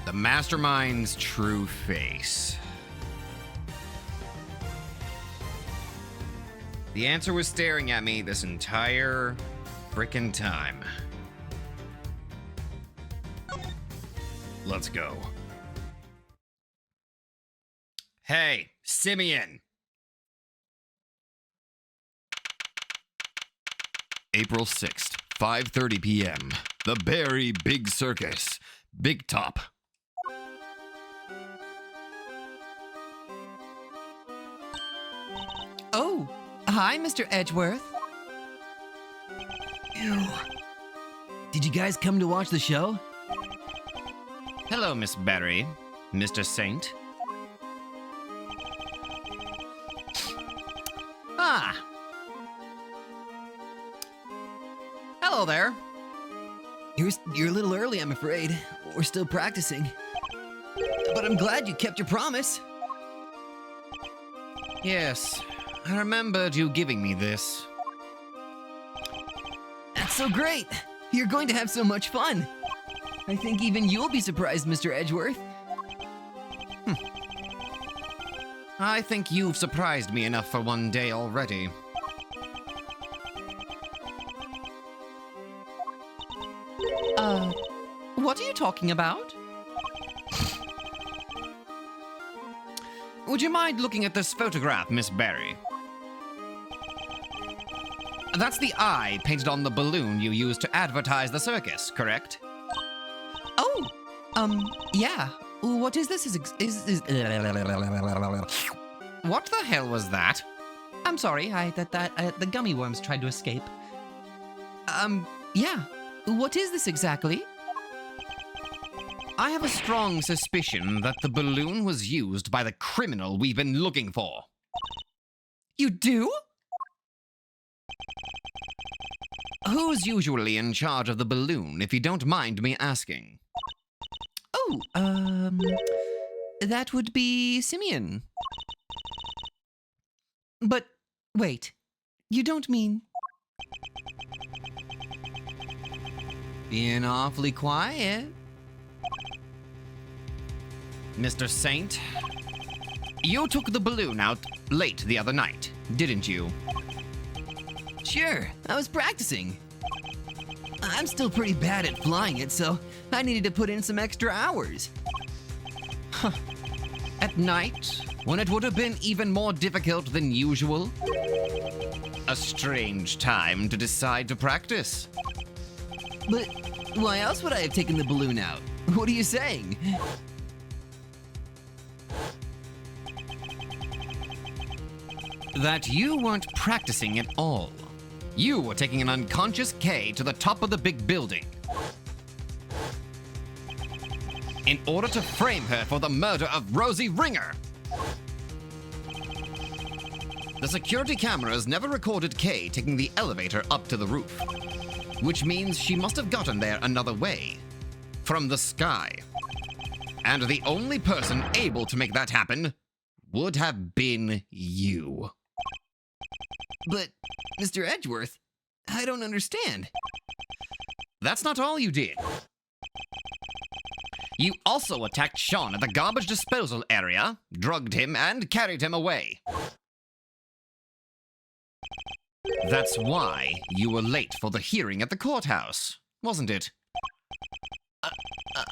The Mastermind's true face. The answer was staring at me this entire frickin' time. Let's go. Hey, Simeon! April 6th, 5:30 p.m. The Berry Big Circus. Big Top. Oh, hi, Mr. Edgeworth. Ew. Did you guys come to watch the show? Hello, Miss Berry. Mr. Saint. Ah. Hello there. You're a little early, I'm afraid. We're still practicing. But I'm glad you kept your promise. Yes, I remembered you giving me this. That's so great. You're going to have so much fun. I think even you'll be surprised, Mr. Edgeworth. I think you've surprised me enough for one day already. What are you talking about? Would you mind looking at this photograph, Miss Berry? That's the eye painted on the balloon you used to advertise the circus, correct? Oh, yeah. What is this? What the hell was that? I'm sorry, the gummy worms tried to escape. Yeah. What is this exactly? I have a strong suspicion that the balloon was used by the criminal we've been looking for. You do? Who's usually in charge of the balloon, if you don't mind me asking? Oh, that would be Simeon. But, wait, you don't mean... Being awfully quiet. Mr. Saint, you took the balloon out late the other night, didn't you? Sure, I was practicing. I'm still pretty bad at flying it, so I needed to put in some extra hours. At night, when it would have been even more difficult than usual? A strange time to decide to practice. But why else would I have taken the balloon out? What are you saying? That you weren't practicing at all. You were taking an unconscious Kay to the top of the big building in order to frame her for the murder of Rosie Ringer. The security cameras never recorded Kay taking the elevator up to the roof, which means she must have gotten there another way, from the sky. And the only person able to make that happen would have been you. But, Mr. Edgeworth, I don't understand. That's not all you did. You also attacked Sean at the garbage disposal area, drugged him, and carried him away. That's why you were late for the hearing at the courthouse, wasn't it?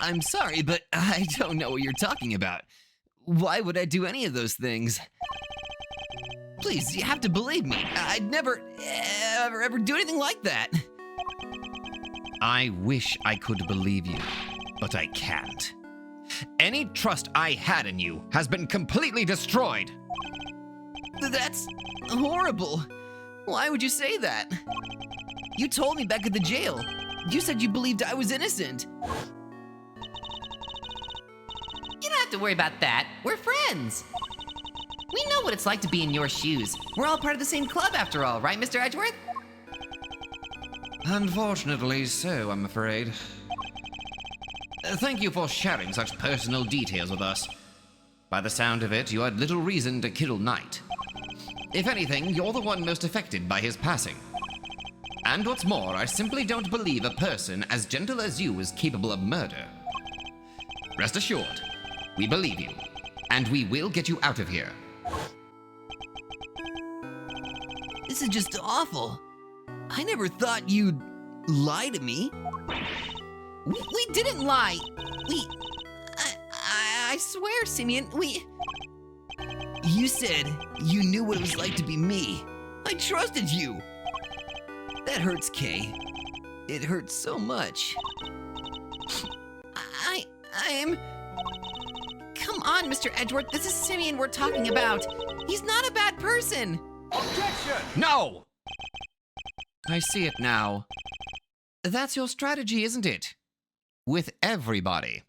I'm sorry, but I don't know what you're talking about. Why would I do any of those things? Please, you have to believe me. I'd never, ever do anything like that. I wish I could believe you, but I can't. Any trust I had in you has been completely destroyed. That's horrible. Why would you say that? You told me back at the jail. You said you believed I was innocent. You don't have to worry about that. We're friends. We know what it's like to be in your shoes. We're all part of the same club after all, right, Mr. Edgeworth? Unfortunately so, I'm afraid. Thank you for sharing such personal details with us. By the sound of it, you had little reason to kill Knight. If anything, you're the one most affected by his passing. And what's more, I simply don't believe a person as gentle as you is capable of murder. Rest assured, we believe you, and we will get you out of here. This is just awful. I never thought you'd lie to me. We didn't lie. I swear, Simeon, You said you knew what it was like to be me. I trusted you. That hurts, Kay. It hurts so much. I'm... Come on, Mr. Edgeworth, this is Simeon we're talking about. He's not a bad person. Objection! No! I see it now. That's your strategy, isn't it? With everybody.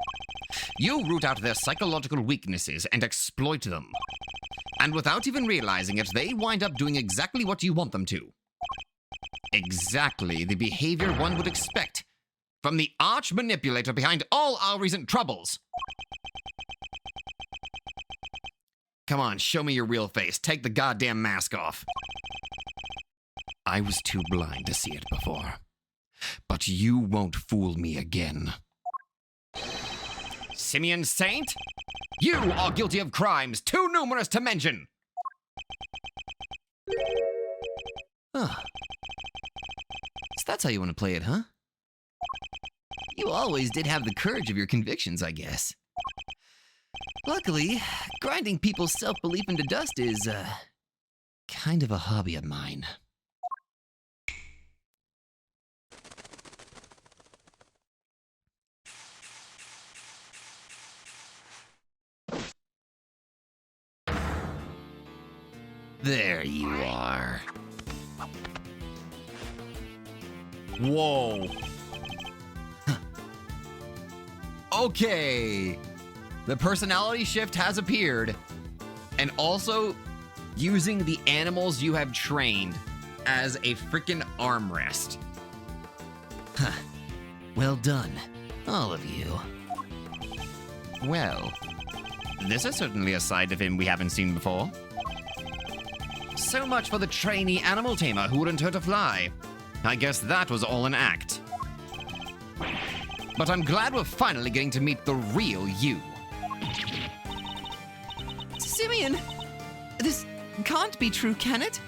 You root out their psychological weaknesses and exploit them. And without even realizing it, they wind up doing exactly what you want them to. Exactly the behavior one would expect from the arch manipulator behind all our recent troubles. Come on, show me your real face. Take the goddamn mask off. I was too blind to see it before. But you won't fool me again. Simeon Saint? You are guilty of crimes too numerous to mention! Huh. So that's how you want to play it, huh? You always did have the courage of your convictions, I guess. Luckily, grinding people's self-belief into dust is, kind of a hobby of mine. There you are. Whoa. Okay. The personality shift has appeared. And also using the animals you have trained as a freaking armrest. Huh. Well done, all of you. Well, this is certainly a side of him we haven't seen before. So much for the trainee animal tamer who wouldn't hurt a fly. I guess that was all an act. But I'm glad we're finally getting to meet the real you. Simeon, this can't be true, can it?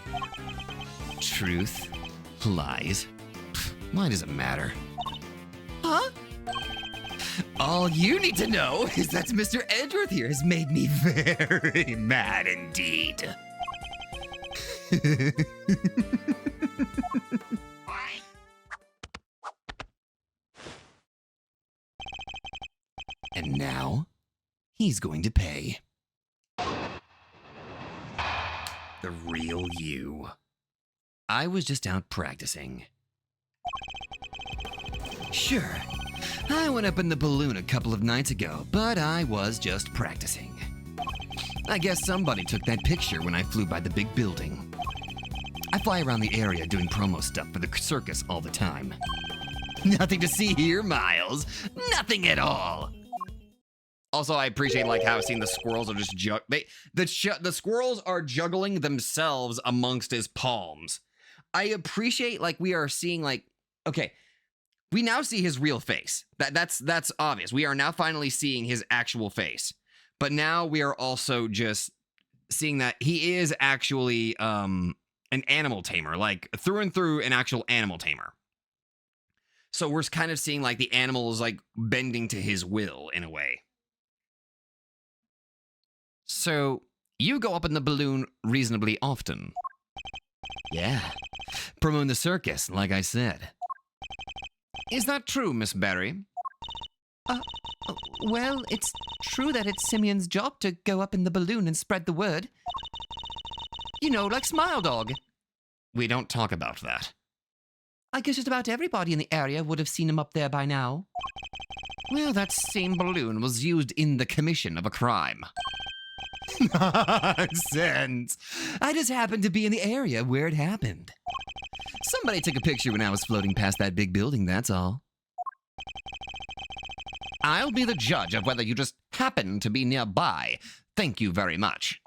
Truth? Lies? Pfft, why does it matter? Huh? All you need to know is that Mr. Edgeworth here has made me very mad indeed. And now, he's going to pay. The real you. I was just out practicing. Sure, I went up in the balloon a couple of nights ago, but I was just practicing. I guess somebody took that picture when I flew by the big building. I fly around the area doing promo stuff for the circus all the time. Nothing to see here, Miles. Nothing at all. Also, I appreciate like how seeing the squirrels are just the squirrels are juggling themselves amongst his palms. I appreciate like we are seeing like okay, we now see his real face. That's obvious. We are now finally seeing his actual face. But now we are also just seeing that he is actually an animal tamer, like through and through an actual animal tamer. So we're kind of seeing like the animal is like bending to his will in a way. So you go up in the balloon reasonably often. Yeah, promoting the circus, like I said. Is that true, Miss Berry? Well, it's true that it's Simeon's job to go up in the balloon and spread the word. You know, like Smile Dog. We don't talk about that. I guess just about everybody in the area would have seen him up there by now. Well, that same balloon was used in the commission of a crime. Nonsense. I just happened to be in the area where it happened. Somebody took a picture when I was floating past that big building, that's all. I'll be the judge of whether you just happen to be nearby. Thank you very much.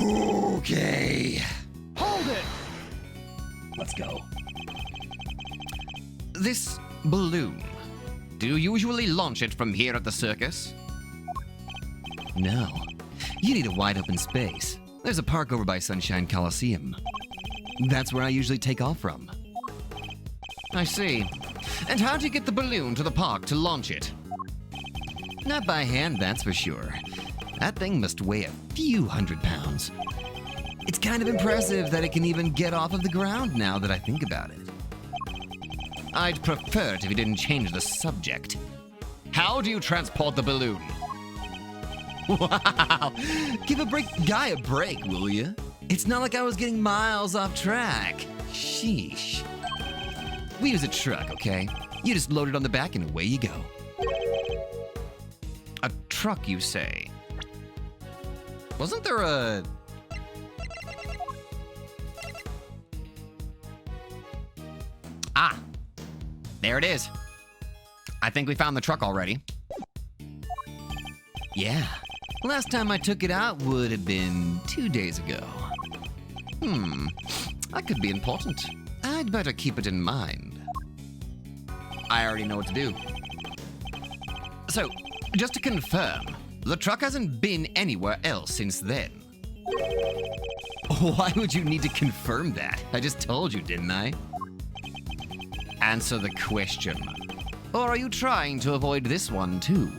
Okay. Hold it! Let's go. This balloon, do you usually launch it from here at the circus? No. You need a wide open space. There's a park over by Sunshine Coliseum. That's where I usually take off from. I see. And how do you get the balloon to the park to launch it? Not by hand, that's for sure. That thing must weigh a few 100 pounds. It's kind of impressive that it can even get off of the ground now that I think about it. I'd prefer it if you didn't change the subject. How do you transport the balloon? Wow! Give a guy a break, will you? It's not like I was getting miles off track. Sheesh. We use a truck, okay? You just load it on the back and away you go. A truck, you say? Wasn't there a... Ah! There it is. I think we found the truck already. Yeah. Last time I took it out would have been 2 days ago. That could be important. I'd better keep it in mind. I already know what to do. So, just to confirm, the truck hasn't been anywhere else since then. Why would you need to confirm that? I just told you, didn't I? Answer the question. Or are you trying to avoid this one too?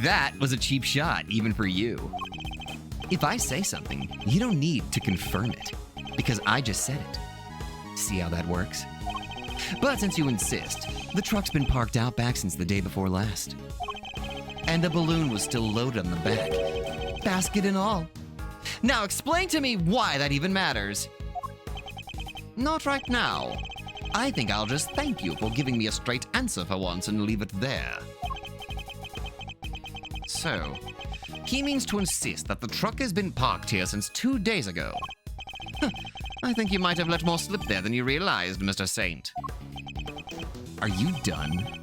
That was a cheap shot, even for you. If I say something, you don't need to confirm it, because I just said it. See how that works? But since you insist, the truck's been parked out back since the day before last. And the balloon was still loaded on the back, basket and all. Now explain to me why that even matters. Not right now. I think I'll just thank you for giving me a straight answer for once and leave it there. So, he means to insist that the truck has been parked here since 2 days ago. I think you might have let more slip there than you realized, Mr. Saint. Are you done?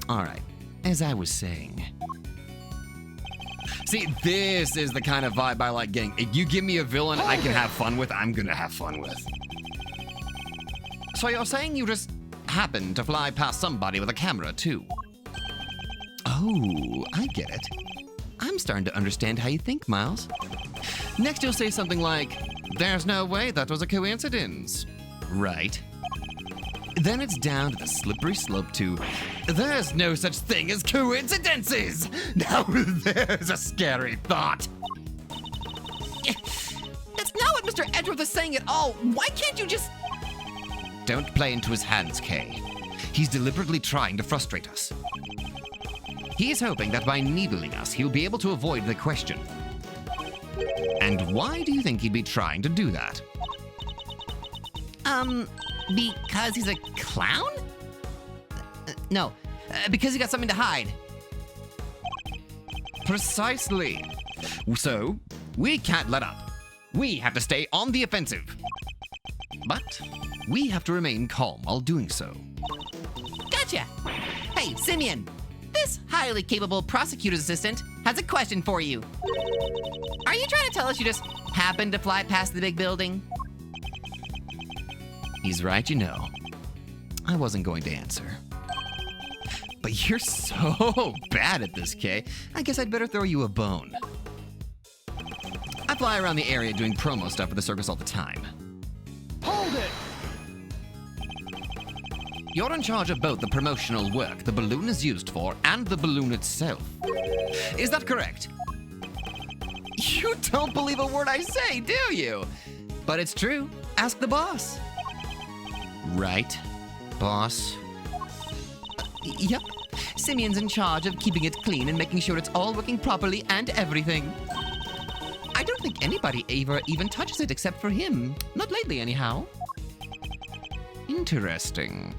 All right, as I was saying. See, this is the kind of vibe I like getting. If you give me a villain I can have fun with, I'm gonna have fun with. So you're saying you just happened to fly past somebody with a camera, too? Oh, I get it. I'm starting to understand how you think, Miles. Next you'll say something like, "There's no way that was a coincidence." Right. Then it's down to the slippery slope to, "There's no such thing as coincidences." Now there's a scary thought. That's not what Mr. Edgeworth is saying at all. Why can't you just... Don't play into his hands, Kay. He's deliberately trying to frustrate us. He's hoping that by needling us, he'll be able to avoid the question. And why do you think he'd be trying to do that? Because he's a clown? No, because he got something to hide. Precisely. So, we can't let up. We have to stay on the offensive. But we have to remain calm while doing so. Gotcha! Hey, Simeon! This highly capable prosecutor's assistant has a question for you. Are you trying to tell us you just happened to fly past the big building? He's right, you know. I wasn't going to answer. But you're so bad at this, Kay. I guess I'd better throw you a bone. I fly around the area doing promo stuff for the circus all the time. Hold it! You're in charge of both the promotional work the balloon is used for and the balloon itself. Is that correct? You don't believe a word I say, do you? But it's true. Ask the boss. Right, boss? Yep. Simeon's in charge of keeping it clean and making sure it's all working properly and everything. I don't think anybody ever even touches it except for him. Not lately, anyhow. Interesting.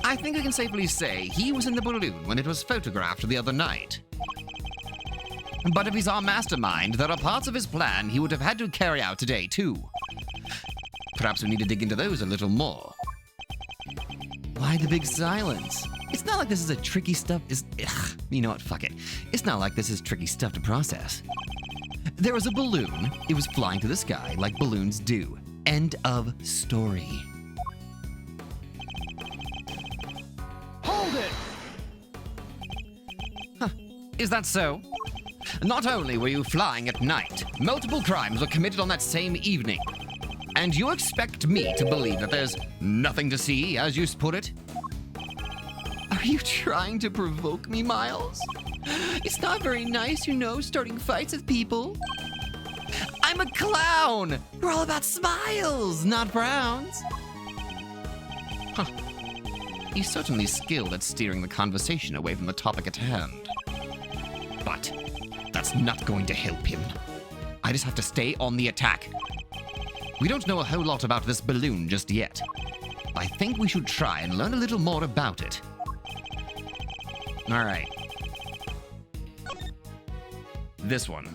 I think I can safely say he was in the balloon when it was photographed the other night. But if he's our mastermind, there are parts of his plan he would have had to carry out today, too. Perhaps we need to dig into those a little more. Why the big silence? It's not like this is a tricky stuff. You know what? Fuck it. It's not like this is tricky stuff to process. There was a balloon. It was flying through the sky like balloons do. End of story. Is that so? Not only were you flying at night, multiple crimes were committed on that same evening. And you expect me to believe that there's nothing to see, as you put it? Are you trying to provoke me, Miles? It's not very nice, you know, starting fights with people. I'm a clown! We're all about smiles, not frowns. Huh. He's certainly skilled at steering the conversation away from the topic at hand. But that's not going to help him. I just have to stay on the attack. We don't know a whole lot about this balloon just yet. I think we should try and learn a little more about it. All right. This one.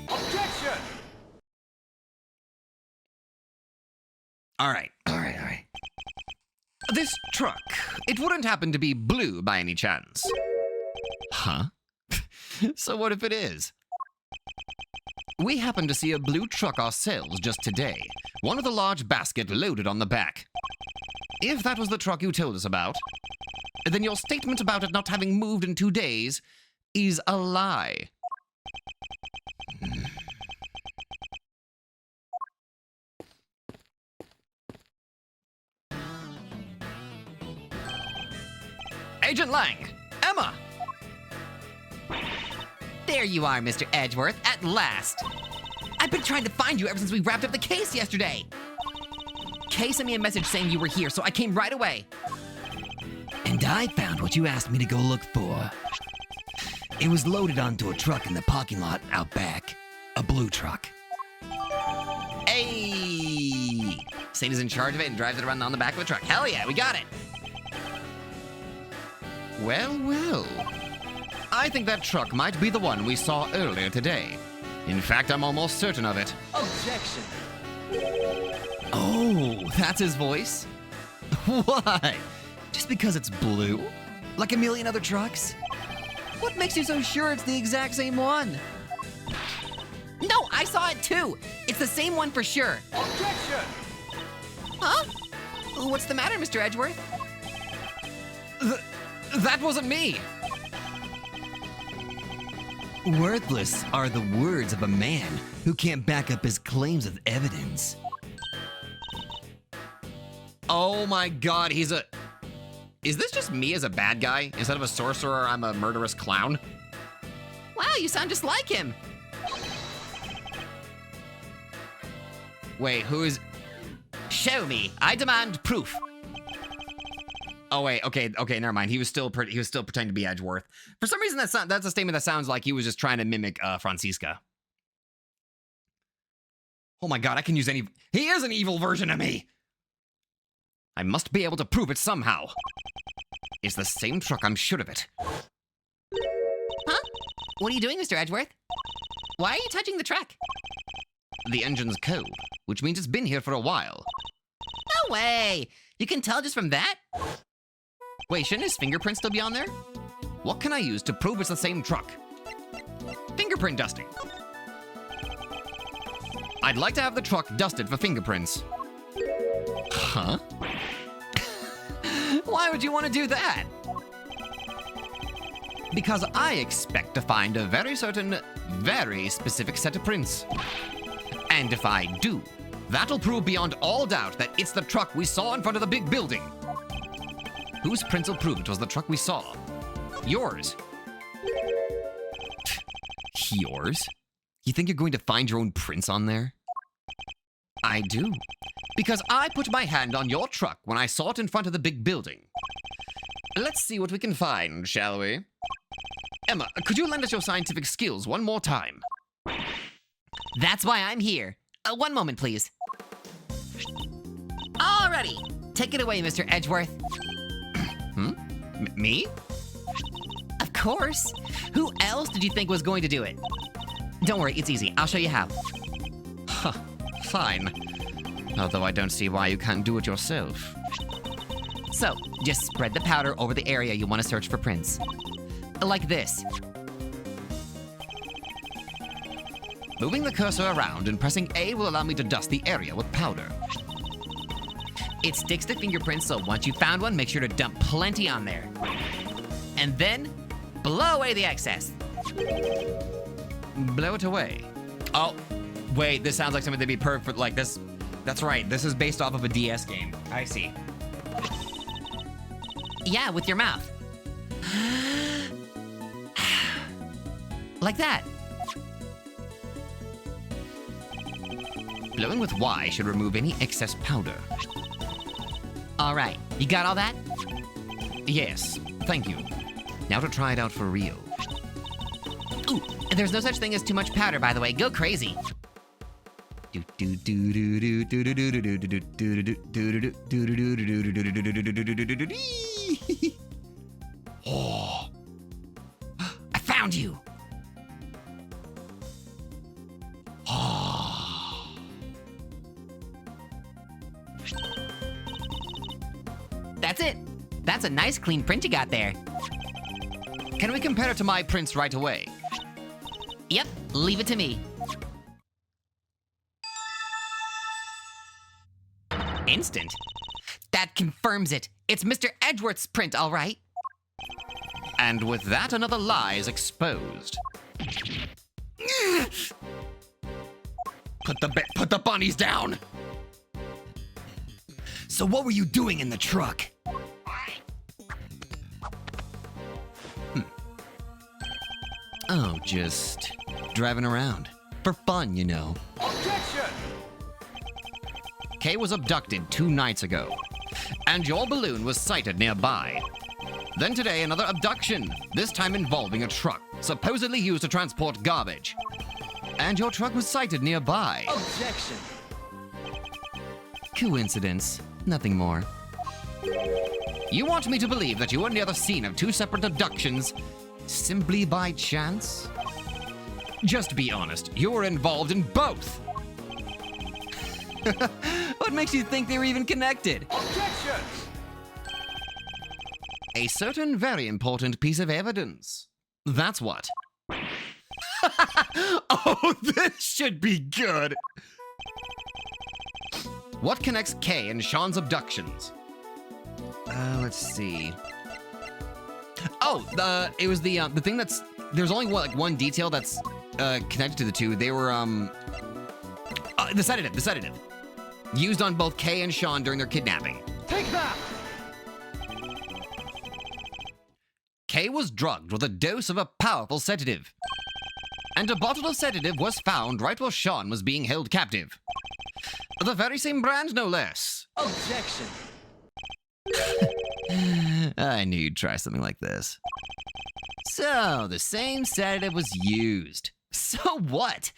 Objection! All right. This truck, it wouldn't happen to be blue by any chance. Huh? So what if it is? We happened to see a blue truck ourselves just today, one with a large basket loaded on the back. If that was the truck you told us about, then your statement about it not having moved in 2 days is a lie. Agent Lang! Emma! There you are, Mr. Edgeworth, at last. I've been trying to find you ever since we wrapped up the case yesterday. Kay sent me a message saying you were here, so I came right away. And I found what you asked me to go look for. It was loaded onto a truck in the parking lot out back. A blue truck. Hey! Sadie's in charge of it and drives it around on the back of the truck. Hell yeah, we got it. Well. I think that truck might be the one we saw earlier today. In fact, I'm almost certain of it. Objection! Oh, that's his voice? Why? Just because it's blue? Like a million other trucks? What makes you so sure it's the exact same one? No, I saw it too. It's the same one for sure. Objection! Huh? What's the matter, Mr. Edgeworth? That wasn't me! Worthless are the words of a man who can't back up his claims with evidence. Oh my god, is this just me as a bad guy? Instead of a sorcerer, I'm a murderous clown? Wow, you sound just like him. Wait, who is... Show me. I demand proof. Oh wait, okay, never mind. He was still pretending to be Edgeworth. For some reason, that's a statement that sounds like he was just trying to mimic Francisca. Oh my god, I can use any... He is an evil version of me! I must be able to prove it somehow. It's the same truck, I'm sure of it. Huh? What are you doing, Mr. Edgeworth? Why are you touching the truck? The engine's cold, which means it's been here for a while. No way! You can tell just from that? Wait, shouldn't his fingerprint still be on there? What can I use to prove it's the same truck? Fingerprint dusting. I'd like to have the truck dusted for fingerprints. Huh? Why would you want to do that? Because I expect to find a very certain, very specific set of prints. And if I do, that'll prove beyond all doubt that it's the truck we saw in front of the big building. Whose prints will prove it was the truck we saw? Yours. Yours? You think you're going to find your own prints on there? I do. Because I put my hand on your truck when I saw it in front of the big building. Let's see what we can find, shall we? Emma, could you lend us your scientific skills one more time? That's why I'm here. One moment, please. Alrighty. Take it away, Mr. Edgeworth. Me? Of course. Who else did you think was going to do it? Don't worry, it's easy. I'll show you how. Huh, fine. Although I don't see why you can't do it yourself. So, just spread the powder over the area you want to search for prints. Like this. Moving the cursor around and pressing A will allow me to dust the area with powder. It sticks to fingerprints, so once you found one, make sure to dump plenty on there. And then, blow away the excess. Blow it away. Oh, wait, this sounds like something that'd be perfect for, like, this. That's right, this is based off of a DS game. I see. Yeah, with your mouth. Like that. Blowing with Y should remove any excess powder. All right, you got all that? Yes, thank you. Now to try it out for real. Ooh, there's no such thing as too much powder, by the way. Go crazy. Oh, I found you. That's it. That's a nice clean print you got there. Can we compare it to my prints right away? Yep, leave it to me. Instant? That confirms it. It's Mr. Edgeworth's print, all right. And with that, another lie is exposed. Put the bunnies down! So what were you doing in the truck? Oh, just driving around. For fun, you know. Objection! Kay was abducted 2 nights ago, and your balloon was sighted nearby. Then today, another abduction, this time involving a truck, supposedly used to transport garbage. And your truck was sighted nearby. Objection! Coincidence, nothing more. You want me to believe that you were near the scene of 2 separate abductions simply by chance? Just be honest, you were involved in both. What makes you think they were even connected? Objection! A certain very important piece of evidence. That's what. Oh, this should be good. What connects Kay and Sean's abductions? Let's see. Oh, it was the thing that's, there's only one detail that's connected to the two. They were the sedative used on both Kay and Sean during their kidnapping. Take that! Kay was drugged with a dose of a powerful sedative, and a bottle of sedative was found right where Sean was being held captive. The very same brand, no less. Objection! I knew you'd try something like this. So, the same sedative was used. So what?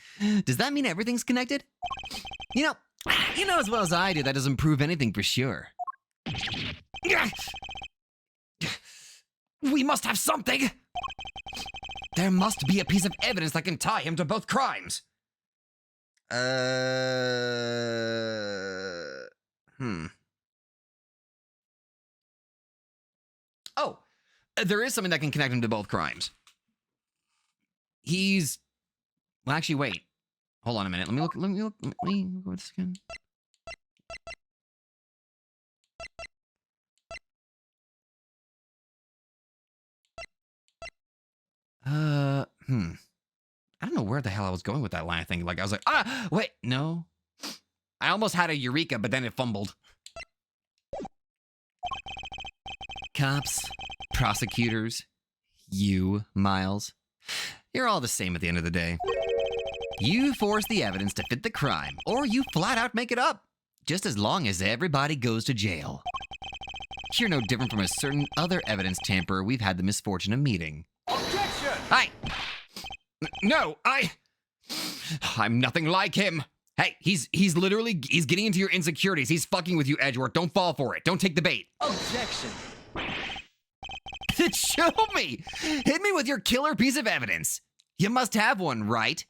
Does that mean everything's connected? You know as well as I do, that doesn't prove anything for sure. We must have something! There must be a piece of evidence that can tie him to both crimes. Oh, there is something that can connect him to both crimes. Well, actually, wait. Hold on a minute. Let me look over this again. I don't know where the hell I was going with that line of thinking. Like, I was like, wait, no. I almost had a eureka, but then it fumbled. Cops, prosecutors, you, Miles. You're all the same at the end of the day. You force the evidence to fit the crime, or you flat out make it up, just as long as everybody goes to jail. You're no different from a certain other evidence tamperer we've had the misfortune of meeting. Objection! No, I'm nothing like him. Hey, he's getting into your insecurities. He's fucking with you, Edgeworth. Don't fall for it. Don't take the bait. Objection! Show me! Hit me with your killer piece of evidence. You must have one, right?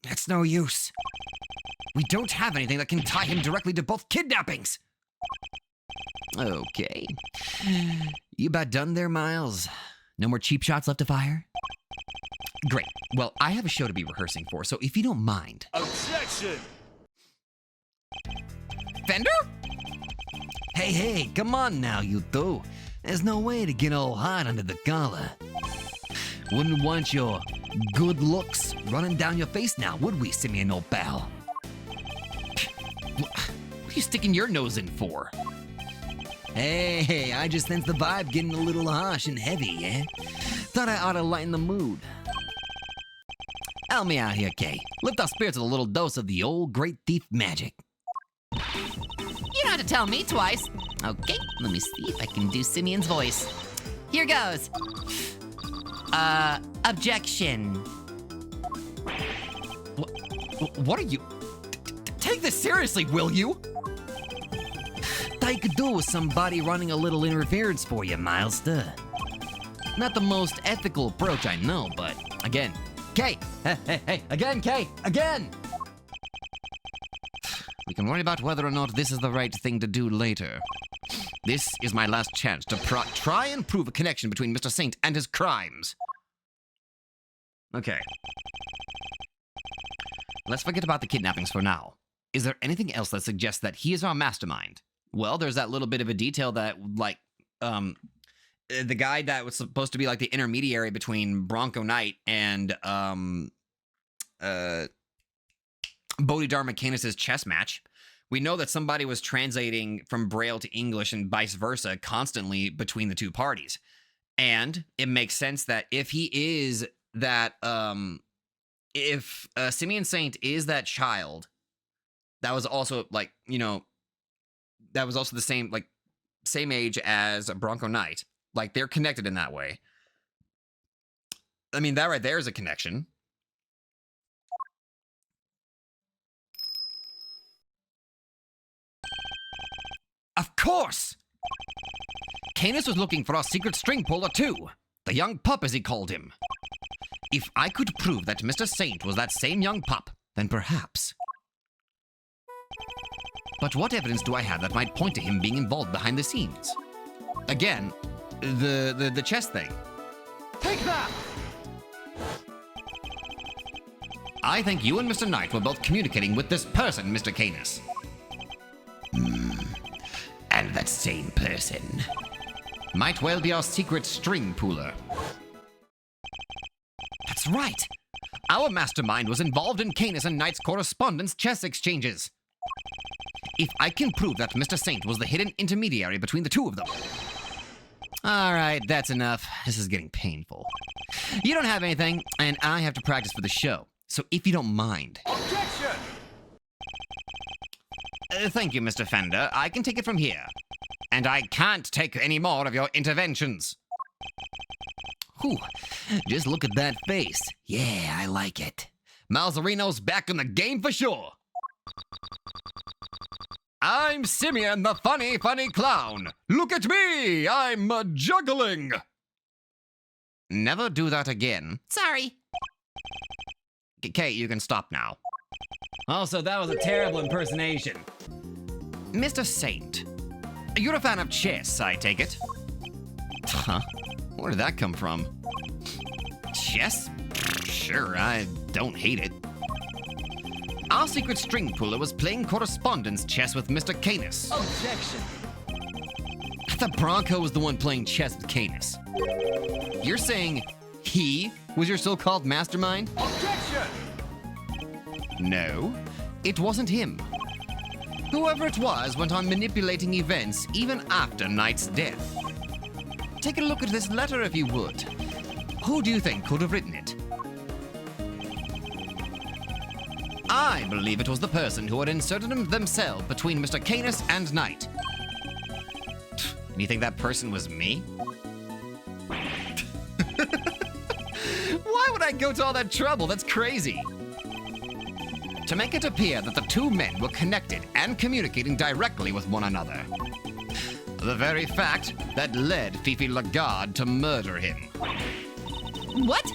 That's no use. We don't have anything that can tie him directly to both kidnappings. Okay. You about done there, Miles? No more cheap shots left to fire? Great. Well, I have a show to be rehearsing for, so if you don't mind. Objection! defender? Hey, come on now, you two. There's no way to get all hot under the collar. Wouldn't want your good looks running down your face now, would we, Simeon, old pal? What are you sticking your nose in for? Hey, I just sense the vibe getting a little harsh and heavy, eh? Thought I ought to lighten the mood. Help me out here, Kay. Lift our spirits with a little dose of the old great thief magic. You don't have to tell me twice. Okay, let me see if I can do Simeon's voice. Here goes. Objection. What are you... Take this seriously, will you? Thought you could do with somebody running a little interference for you, Milester. Not the most ethical approach, I know, but again, Kay! Hey, again, Kay! Again! We can worry about whether or not this is the right thing to do later. This is my last chance to try and prove a connection between Mr. Saint and his crimes. Okay. Let's forget about the kidnappings for now. Is there anything else that suggests that he is our mastermind? Well, there's that little bit of a detail that, like, the guy that was supposed to be, like, the intermediary between Bronco Knight and, Bodhidharma Canis' chess match. We know that somebody was translating from Braille to English and vice versa constantly between the two parties. And it makes sense that if he is that, if Simeon Saint is that child, that was also, like, you know, that was also the same, like, same age as Bronco Knight. Like, they're connected in that way. I mean, that right there is a connection. Of course! Canis was looking for our secret string puller too. The young pup, as he called him. If I could prove that Mr. Saint was that same young pup, then perhaps. But what evidence do I have that might point to him being involved behind the scenes? Again, the chess thing. Take that! I think you and Mr. Knight were both communicating with this person, Mr. Canis. And that same person might well be our secret string puller. That's right. Our mastermind was involved in Canis and Knight's correspondence chess exchanges. If I can prove that Mr. Saint was the hidden intermediary between the two of them. All right, that's enough. This is getting painful. You don't have anything, and I have to practice for the show. So if you don't mind. Objection! Thank you, Mr. Fender. I can take it from here. And I can't take any more of your interventions. Whew, just look at that face. Yeah, I like it. Malzarino's back in the game for sure. I'm Simeon, the funny clown. Look at me! I'm juggling. Never do that again. Sorry. Kate, you can stop now. Also, that was a terrible impersonation. Mr. Saint, you're a fan of chess, I take it? Huh? Where did that come from? Chess? Sure, I don't hate it. Our secret string puller was playing correspondence chess with Mr. Canis. Objection! I thought Bronco was the one playing chess with Canis. You're saying he was your so-called mastermind? Objection! No, it wasn't him. Whoever it was went on manipulating events even after Knight's death. Take a look at this letter if you would. Who do you think could have written it? I believe it was the person who had inserted themselves between Mr. Canis and Knight. You think that person was me? Why would I go to all that trouble? That's crazy. To make it appear that the two men were connected and communicating directly with one another. The very fact that led Fifi Lagarde to murder him. What?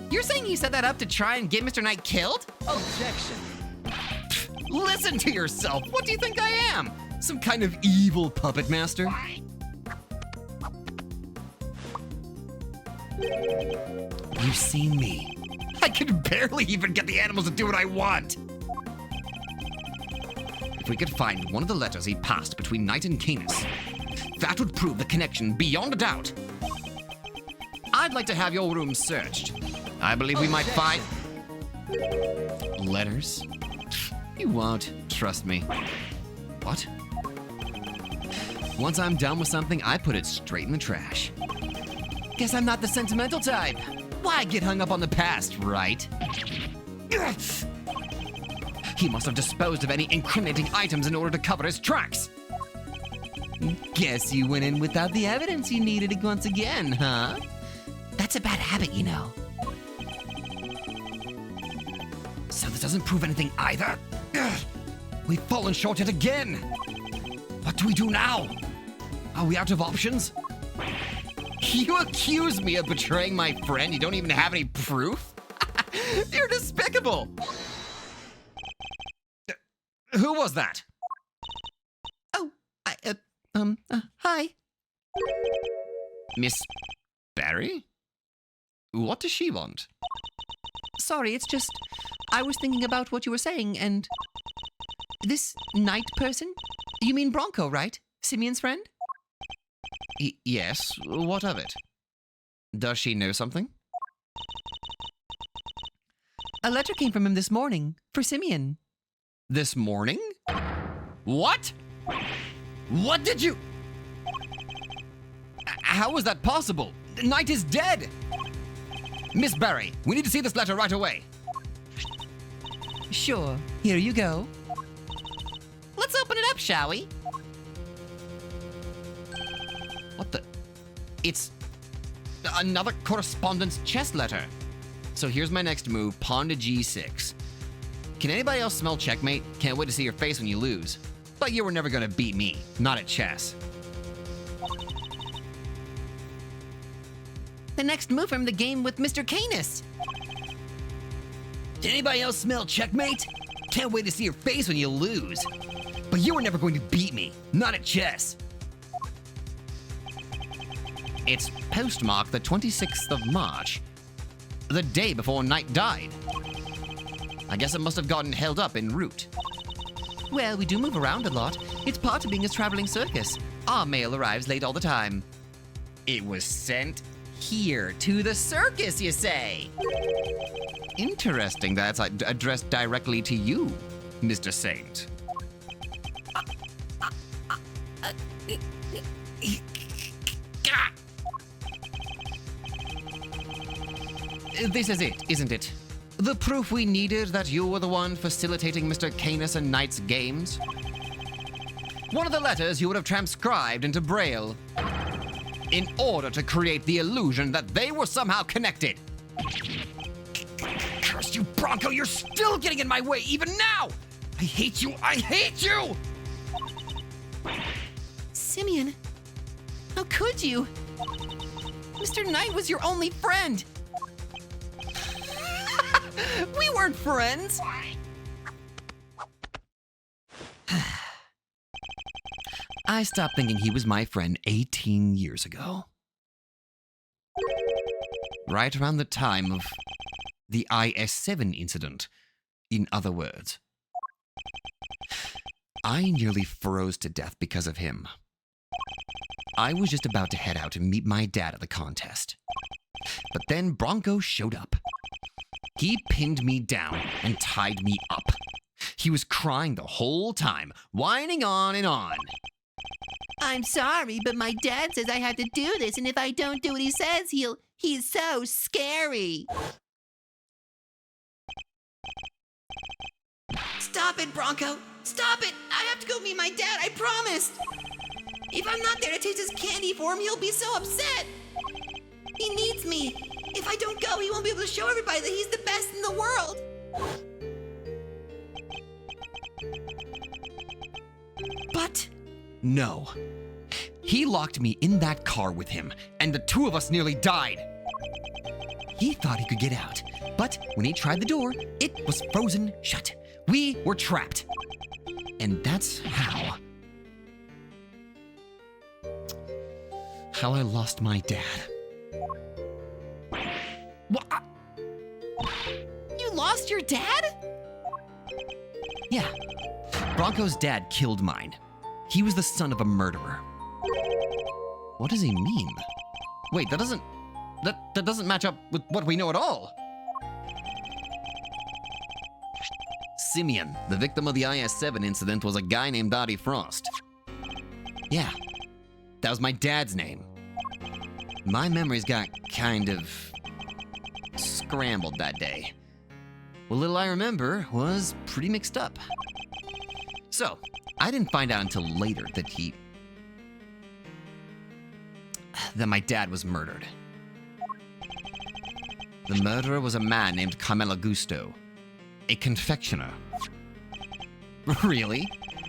You're saying you set that up to try and get Mr. Knight killed? Objection! Listen to yourself. What do you think I am? Some kind of evil puppet master? You've seen me. I can barely even get the animals to do what I want. if we could find one of the letters he passed between Knight and Canis. That would prove the connection beyond a doubt. I'd like to have your room searched. I believe we might find... Letters? You won't, trust me. What? Once I'm done with something, I put it straight in the trash. Guess I'm not the sentimental type. Why get hung up on the past, right? He must have disposed of any incriminating items in order to cover his tracks. Guess you went in without the evidence you needed once again, huh? That's a bad habit, you know. So this doesn't prove anything either? Ugh. We've fallen short yet again. What do we do now? Are we out of options? You accuse me of betraying my friend? You don't even have any proof? You're despicable. Who was that? Oh, hi. Miss Barry? What does she want? Sorry, it's just, I was thinking about what you were saying, and this Knight person? You mean Bronco, right? Simeon's friend? Yes, what of it? Does she know something? A letter came from him this morning, for Simeon. This morning? What? What did you... How is that possible? Knight is dead! Miss Barry, we need to see this letter right away. Sure, here you go. Let's open it up, shall we? What the... It's... another correspondence chess letter. So here's my next move, pawn to g6. Can anybody else smell checkmate? Can't wait to see your face when you lose. But you were never gonna beat me, not at chess. The next move from the game with Mr. Canis. Did anybody else smell checkmate? Can't wait to see your face when you lose. But you were never going to beat me, not at chess. It's postmarked the 26th of March, the day before Knight died. I guess it must have gotten held up en route. Well, we do move around a lot. It's part of being a traveling circus. Our mail arrives late all the time. It was sent here to the circus, you say? Interesting that's addressed directly to you, Mr. Saint. This is it, isn't it? The proof we needed that you were the one facilitating Mr. Canis and Knight's games? One of the letters you would have transcribed into Braille in order to create the illusion that they were somehow connected. Curse you, Bronco, you're still getting in my way even now! I hate you, I hate you! Simeon, how could you? Mr. Knight was your only friend. We weren't friends. I stopped thinking he was my friend 18 years ago. Right around the time of the IS-7 incident, in other words. I nearly froze to death because of him. I was just about to head out to meet my dad at the contest. But then Bronco showed up. He pinned me down and tied me up. He was crying the whole time, whining on and on. I'm sorry, but my dad says I have to do this, and if I don't do what he says, he's so scary. Stop it, Bronco! Stop it! I have to go meet my dad, I promised! If I'm not there to taste his candy for him, he'll be so upset! He needs me! If I don't go, he won't be able to show everybody that he's the best in the world! But no. He locked me in that car with him, and the two of us nearly died. He thought he could get out, but when he tried the door, it was frozen shut. We were trapped. And that's how I lost my dad. What? You lost your dad? Yeah. Bronco's dad killed mine. He was the son of a murderer. What does he mean? Wait, that doesn't match up with what we know at all. Simeon, the victim of the IS-7 incident, was a guy named Artie Frost. Yeah, that was my dad's name. My memories got kind of scrambled that day. What little I remember was pretty mixed up. So, I didn't find out until later that my dad was murdered. The murderer was a man named Carmelo Gusto, a confectioner. Really?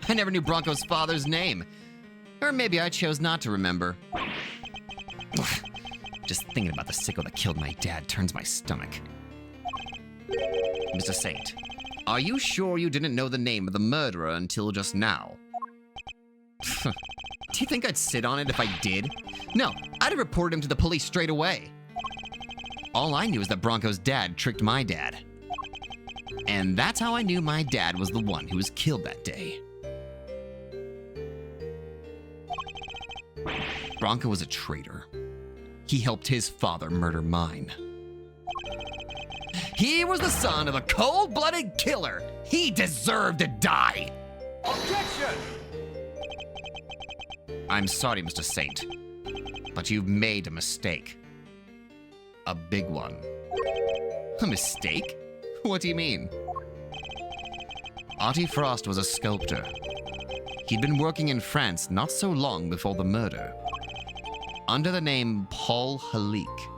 I never knew Bronco's father's name. Or maybe I chose not to remember. Just thinking about the sicko that killed my dad turns my stomach. Mr. Saint, are you sure you didn't know the name of the murderer until just now? Do you think I'd sit on it if I did? No, I'd have reported him to the police straight away. All I knew is that Bronco's dad tricked my dad. And that's how I knew my dad was the one who was killed that day. Bronco was a traitor. He helped his father murder mine. He was the son of a cold-blooded killer. He deserved to die. Objection! I'm sorry, Mr. Saint, but you've made a mistake. A big one. A mistake? What do you mean? Artie Frost was a sculptor. He'd been working in France not so long before the murder, under the name Paul Halik.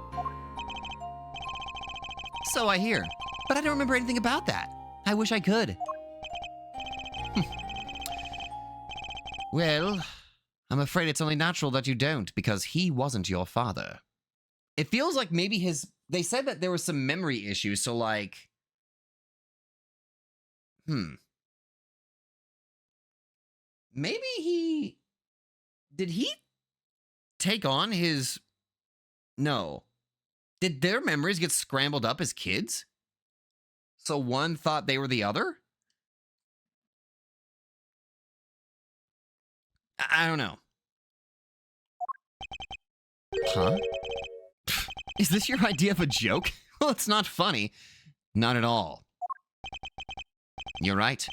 So I hear, but I don't remember anything about that. I wish I could. Well, I'm afraid it's only natural that you don't, because he wasn't your father. It feels like maybe they said that there were some memory issues, so like... Maybe did he take on his... No. Did their memories get scrambled up as kids? So one thought they were the other? I don't know. Huh? Is this your idea of a joke? Well, it's not funny. Not at all. You're right.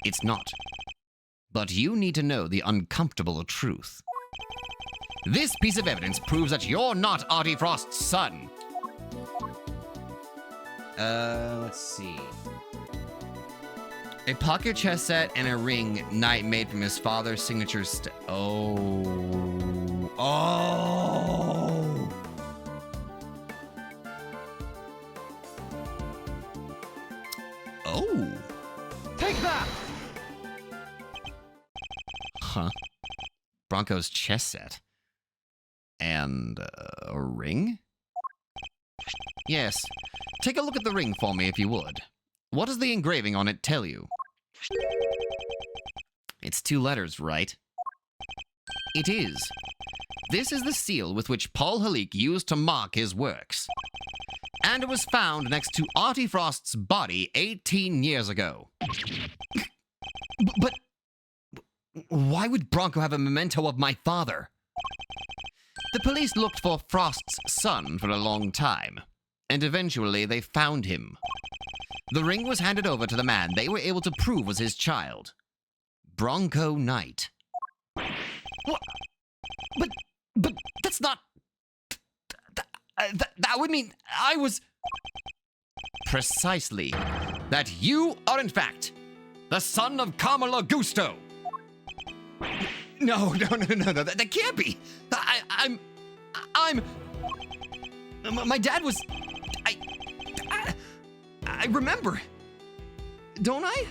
It's not. But you need to know the uncomfortable truth. This piece of evidence proves that you're not Artie Frost's son. Let's see. A pocket chess set and a ring Knight made from his father's signature Oh. Take that! Huh? Bronco's chess set. And a ring? Yes. Take a look at the ring for me if you would. What does the engraving on it tell you? It's 2 letters, right? It is. This is the seal with which Paul Halik used to mark his works. And it was found next to Artie Frost's body 18 years ago. But why would Bronco have a memento of my father? The police looked for Frost's son for a long time, and eventually they found him. The ring was handed over to the man they were able to prove was his child, Bronco Knight. What? But that's not... That would mean I was... Precisely. That you are, in fact, the son of Carmelo Gusto. No, that can't be. My dad was... I remember. Don't I?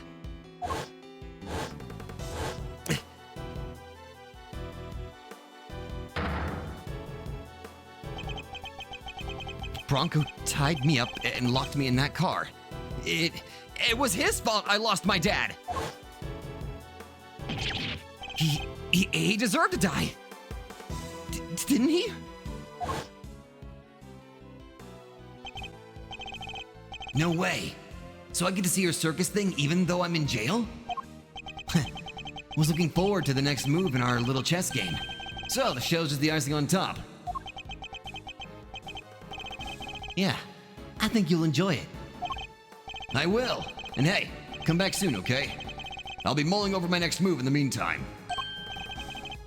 Bronco tied me up and locked me in that car. It was his fault I lost my dad. He deserved to die. Didn't he? No way. So I get to see your circus thing even though I'm in jail? Was looking forward to the next move in our little chess game. So, the show's just the icing on top. Yeah, I think you'll enjoy it. I will. And hey, come back soon, okay? I'll be mulling over my next move in the meantime.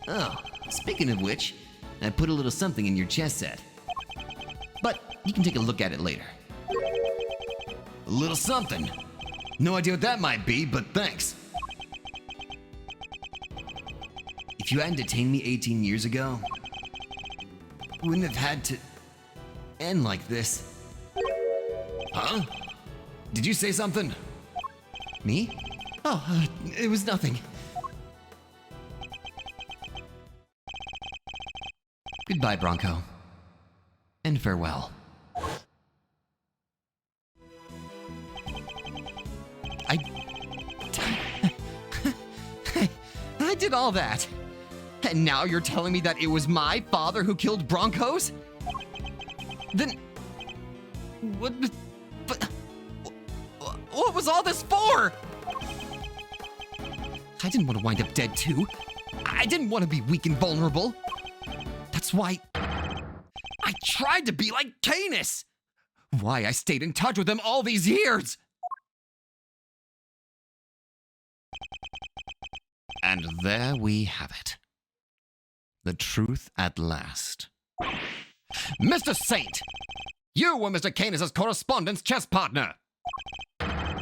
Oh, speaking of which, I put a little something in your chess set. But you can take a look at it later. A little something? No idea what that might be, but thanks. If you hadn't detained me 18 years ago, I wouldn't have had to end like this. Huh? Did you say something? Me? Oh, it was nothing. Goodbye, Bronco. And farewell. I did all that. And now you're telling me that it was my father who killed Broncos? Then... What was all this for? I didn't want to wind up dead too. I didn't want to be weak and vulnerable. That's why I tried to be like Canis. Why I stayed in touch with him all these years. And there we have it. The truth at last. Mr. Saint! You were Mr. Canis' correspondence chess partner!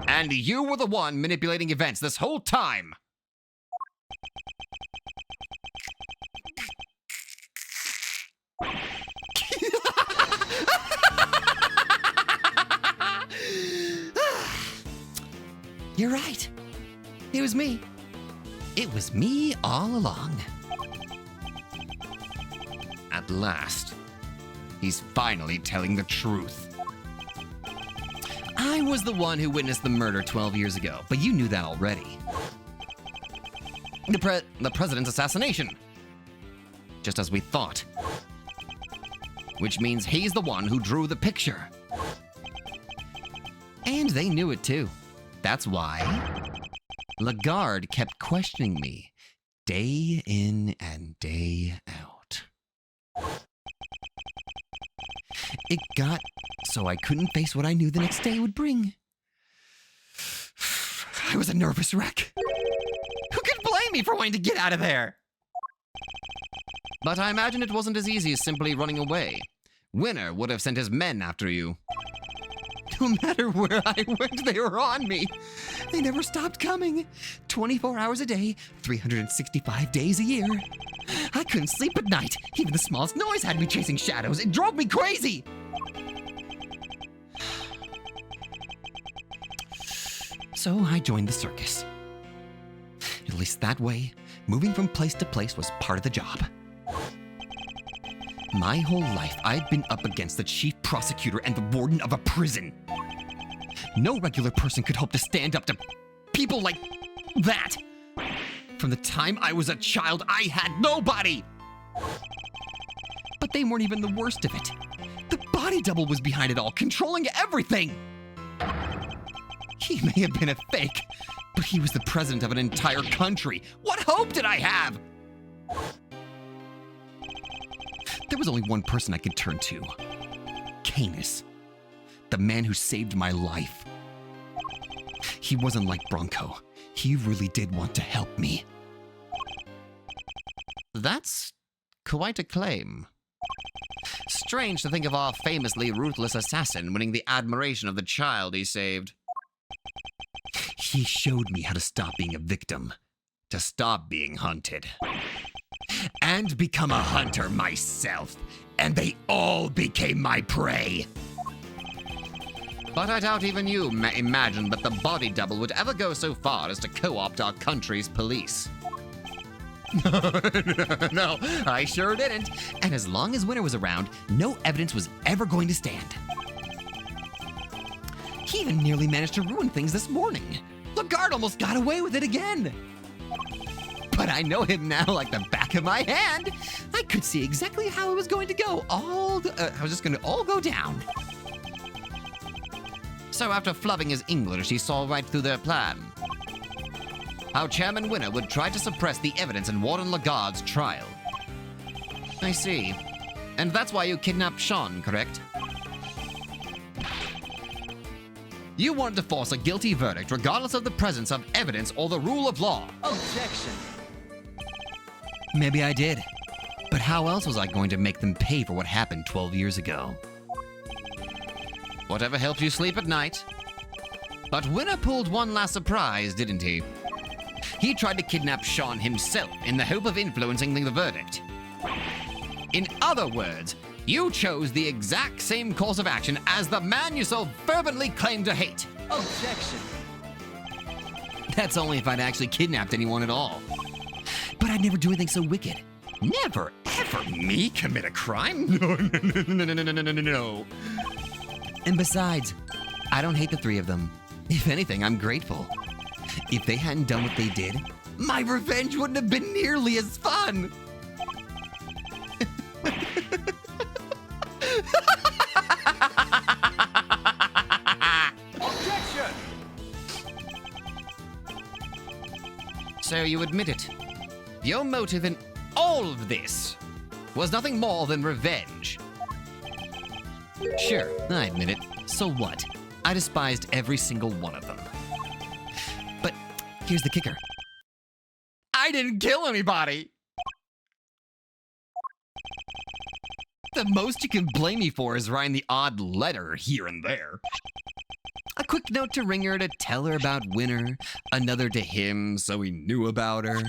And you were the one manipulating events this whole time! You're right. It was me. It was me all along. At last, he's finally telling the truth. I was the one who witnessed the murder 12 years ago, but you knew that already. The president's assassination. Just as we thought. Which means he's the one who drew the picture. And they knew it too. That's why Lagarde kept questioning me day in and day out. It got so I couldn't face what I knew the next day would bring. I was a nervous wreck. Who could blame me for wanting to get out of there? But I imagine it wasn't as easy as simply running away. Winner would have sent his men after you. No matter where I went, they were on me. They never stopped coming. 24 hours a day, 365 days a year. I couldn't sleep at night. Even the smallest noise had me chasing shadows. It drove me crazy. So I joined the circus. At least that way, moving from place to place was part of the job. My whole life, I'd been up against the chief prosecutor and the warden of a prison. No regular person could hope to stand up to people like that. From the time I was a child, I had nobody. But they weren't even the worst of it. The body double was behind it all, controlling everything. He may have been a fake, but he was the president of an entire country. What hope did I have? There was only one person I could turn to. Canis. The man who saved my life. He wasn't like Bronco. He really did want to help me. That's quite a claim. Strange to think of our famously ruthless assassin winning the admiration of the child he saved. He showed me how to stop being a victim, To stop being hunted. and become a hunter myself. And they all became my prey. But I doubt even you imagined that the body double would ever go so far as to co-opt our country's police. No, I sure didn't. And as long as Winter was around, no evidence was ever going to stand. He even nearly managed to ruin things this morning. Lagarde almost got away with it again. But I know him now like the back of my hand. I could see exactly how it was going to go. How it was just going to all go down. So after flubbing his English, he saw right through their plan. how Chairman Winner would try to suppress the evidence in Warden Lagarde's trial. I see. And that's why you kidnapped Sean, correct? You wanted to force a guilty verdict regardless of the presence of evidence or the rule of law. Objection. Maybe I did. But how else was I going to make them pay for what happened 12 years ago? Whatever helped you sleep at night. But Winner pulled one last surprise, didn't he? He tried to kidnap Sean himself in the hope of influencing the verdict. In other words, you chose the exact same course of action as the man you so fervently claimed to hate. Objection. That's only if I'd actually kidnapped anyone at all. But I'd never do anything so wicked. Never, ever me commit a crime? No. And besides, I don't hate the three of them. If anything, I'm grateful. If they hadn't done what they did, my revenge wouldn't have been nearly as fun. Objection. So you admit it. Your motive in all of this was nothing more than revenge. Sure, I admit it. So what? I despised every single one of them. But here's the kicker. I didn't kill anybody! The most you can blame me for is writing the odd letter here and there. A quick note to Ringer to tell her about Winner, another to him so he knew about her.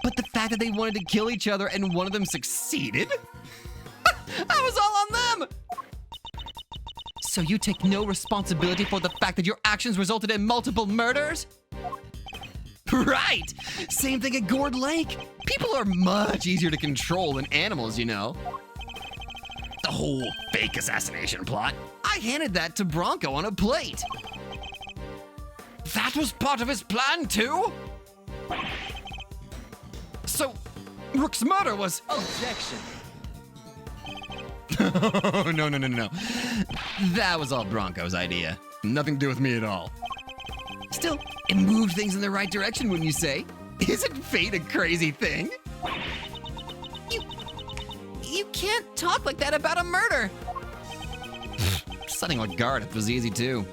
But the fact that they wanted to kill each other and one of them succeeded? That was all on them! So you take no responsibility for the fact that your actions resulted in multiple murders? Right! Same thing at Gourd Lake. People are much easier to control than animals, you know. The whole fake assassination plot, I handed that to Bronco on a plate. That was part of his plan too? So, Rook's murder was... Objection. No. That was all Bronco's idea. Nothing to do with me at all. Still, it moved things in the right direction, wouldn't you say? Isn't fate a crazy thing? You can't talk like that about a murder. Setting on guard was easy too.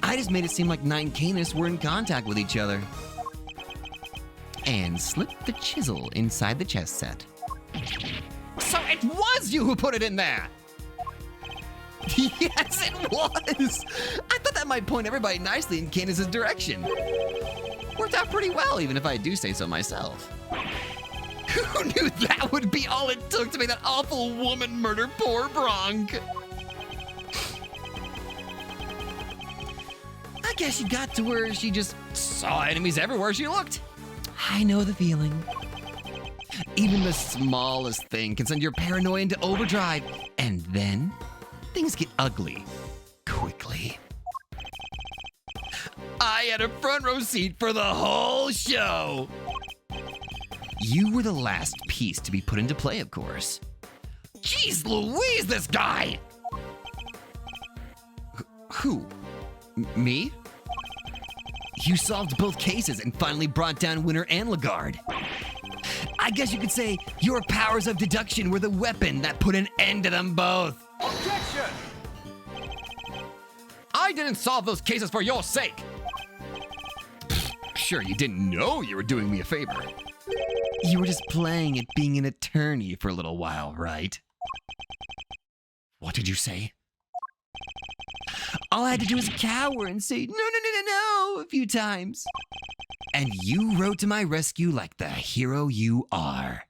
I just made it seem like Knight and Canis were in contact with each other. And slipped the chisel inside the chess set. So it was you who put it in there! Yes, it was! I thought that might point everybody nicely in Canis' direction. Worked out pretty well, even if I do say so myself. Who knew that would be all it took to make that awful woman murder poor Bronk? I guess she got to where she just saw enemies everywhere she looked. I know the feeling. Even the smallest thing can send your paranoia into overdrive, and then things get ugly quickly. I had a front row seat for the whole show. You were the last piece to be put into play, of course. Jeez Louise, this guy! Who? Me? You solved both cases and finally brought down Winner and Lagarde. I guess you could say your powers of deduction were the weapon that put an end to them both. Objection. I didn't solve those cases for your sake! Sure, you didn't know you were doing me a favor. You were just playing at being an attorney for a little while, right? What did you say? All I had to do was cower and say, no, a few times. And you rode to my rescue like the hero you are.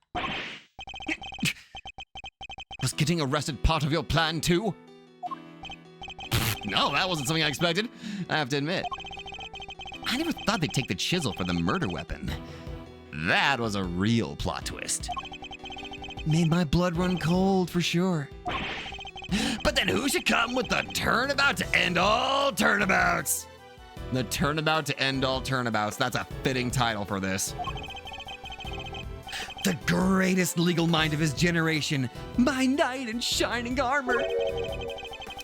Was getting arrested part of your plan too? No, that wasn't something I expected, I have to admit. I never thought they'd take the chisel for the murder weapon. That was a real plot twist. Made my blood run cold for sure. But then who should come with the turnabout to end all turnabouts? The turnabout to end all turnabouts. That's a fitting title for this. The greatest legal mind of his generation, my knight in shining armor.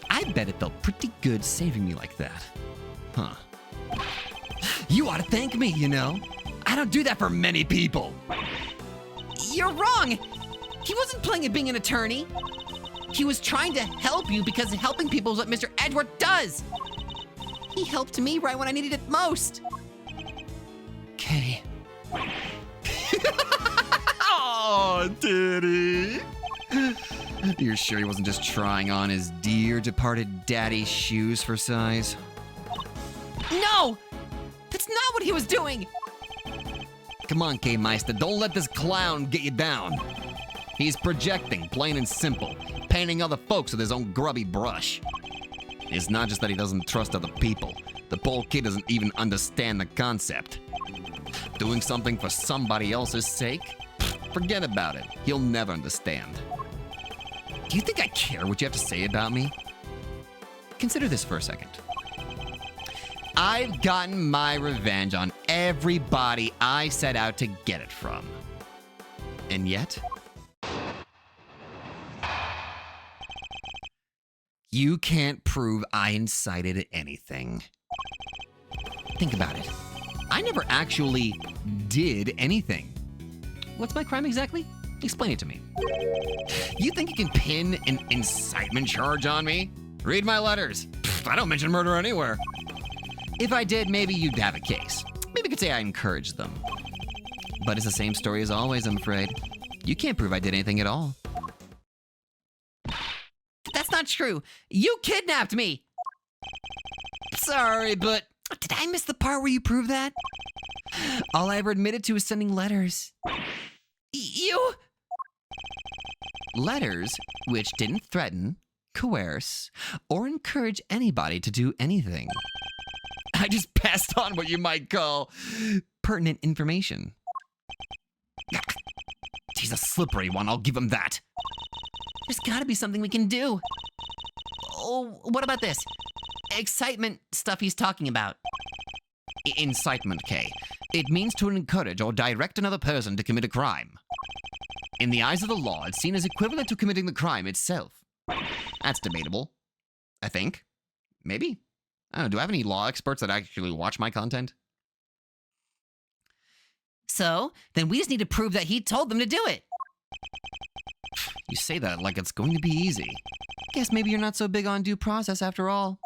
I bet it felt pretty good saving me like that. Huh. You ought to thank me, you know. I don't do that for many people. You're wrong! He wasn't playing at being an attorney. He was trying to help you because helping people is what Mr. Edward does. He helped me right when I needed it most. Okay. Oh, did he? You're sure he wasn't just trying on his dear departed daddy's shoes for size? No! That's not what he was doing! Come on, K-Meister, don't let this clown get you down. He's projecting, plain and simple, painting other folks with his own grubby brush. It's not just that he doesn't trust other people. The poor kid doesn't even understand the concept. Doing something for somebody else's sake? Forget about it. He'll never understand. Do you think I care what you have to say about me? Consider this for a second. I've gotten my revenge on everybody I set out to get it from. And yet, you can't prove I incited anything. Think about it. I never actually did anything. What's my crime exactly? Explain it to me. You think you can pin an incitement charge on me? Read my letters. I don't mention murder anywhere. If I did, maybe you'd have a case. Maybe you could say I encouraged them. But it's the same story as always, I'm afraid. You can't prove I did anything at all. That's not true. You kidnapped me! Sorry, but Did I miss the part where you proved that? all I ever admitted to is sending letters. You? Letters which didn't threaten, coerce, or encourage anybody to do anything. I just passed on what you might call pertinent information. He's a slippery one, I'll give him that. There's gotta be something we can do. Oh, what about this? Excitement stuff he's talking about. Incitement, K. It means to encourage or direct another person to commit a crime. In the eyes of the law, it's seen as equivalent to committing the crime itself. That's debatable. I think. Maybe. I don't know, do I have any law experts that actually watch my content? So, then we just need to prove that he told them to do it. You say that like it's going to be easy. Guess maybe you're not so big on due process after all.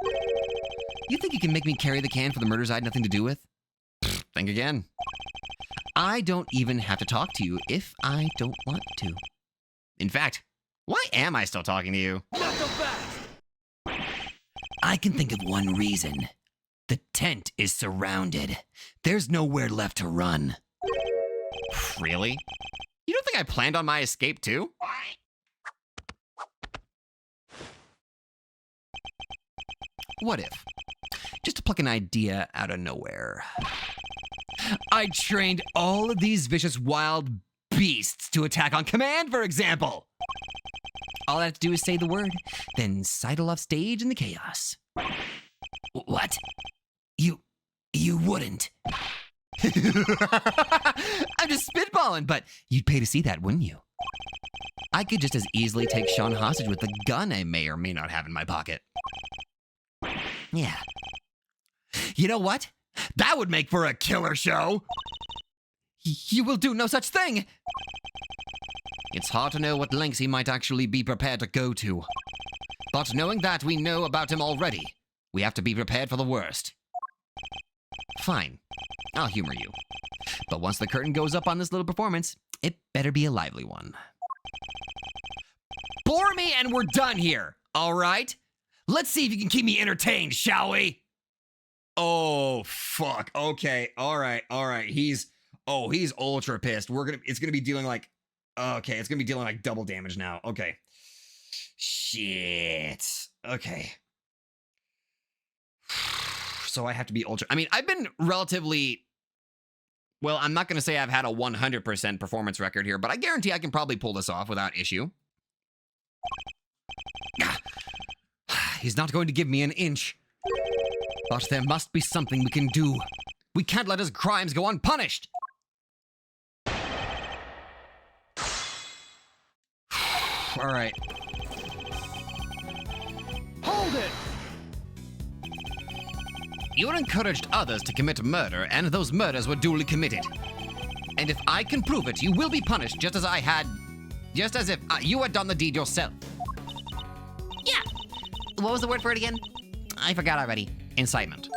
You think you can make me carry the can for the murders I had nothing to do with? Think again. I don't even have to talk to you if I don't want to. In fact, why am I still talking to you? Not so fast! I can think of one reason. The tent is surrounded. There's nowhere left to run. Really? You don't think I planned on my escape too? What if? Just to pluck an idea out of nowhere. I trained all of these vicious wild beasts to attack on command, for example. All I have to do is say the word, then sidle off stage in the chaos. What? You wouldn't. I'm just spitballing, but you'd pay to see that, wouldn't you? I could just as easily take Sean hostage with the gun I may or may not have in my pocket. Yeah. You know what? That would make for a killer show. You will do no such thing. It's hard to know what lengths he might actually be prepared to go to. But knowing that we know about him already, we have to be prepared for the worst. Fine. I'll humor you. But once the curtain goes up on this little performance, it better be a lively one. Bore me and we're done here, all right? Let's see if you can keep me entertained, shall we? Oh, fuck. Okay, all right. He's ultra pissed. It's gonna be dealing like, okay, it's gonna be dealing like double damage now. Okay. Shit. Okay. So I have to be ultra. I mean, I've been relatively, well, I'm not going to say I've had a 100% performance record here, but I guarantee I can probably pull this off without issue. He's not going to give me an inch. But there must be something we can do. We can't let his crimes go unpunished. All right. Hold it! You encouraged others to commit murder, and those murders were duly committed. And if I can prove it, you will be punished just as if you had done the deed yourself. Yeah. What was the word for it again? I forgot already. Incitement.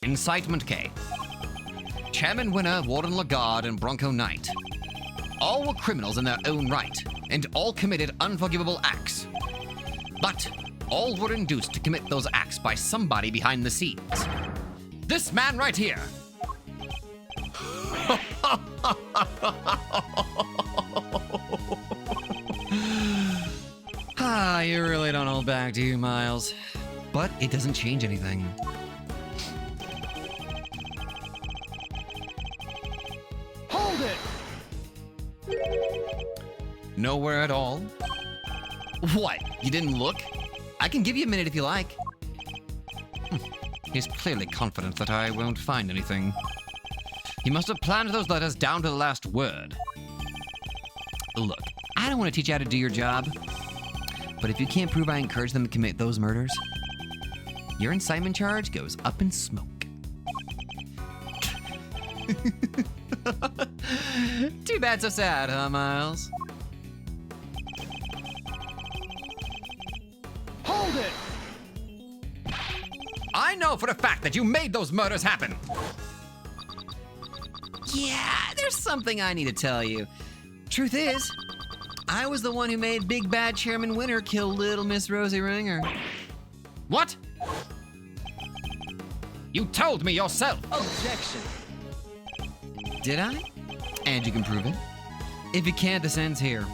Incitement K. Chairman Winner, Warden Lagarde, and Bronco Knight. All were criminals in their own right, and all committed unforgivable acts. But all were induced to commit those acts by somebody behind the scenes. This man right here. You really don't hold back, do you, Miles? But it doesn't change anything. Hold it! Nowhere at all. What? You didn't look? I can give you a minute if you like. He's clearly confident that I won't find anything. He must have planned those letters down to the last word. Look, I don't want to teach you how to do your job, but if you can't prove I encouraged them to commit those murders, your incitement charge goes up in smoke. Too bad, so sad, huh, Miles? Hold it! I know for a fact that you made those murders happen. Yeah, there's something I need to tell you. Truth is, I was the one who made Big Bad Chairman Winter kill Little Miss Rosie Ringer. What? You told me yourself. Objection! Did I? And you can prove it. If you can't, this ends here.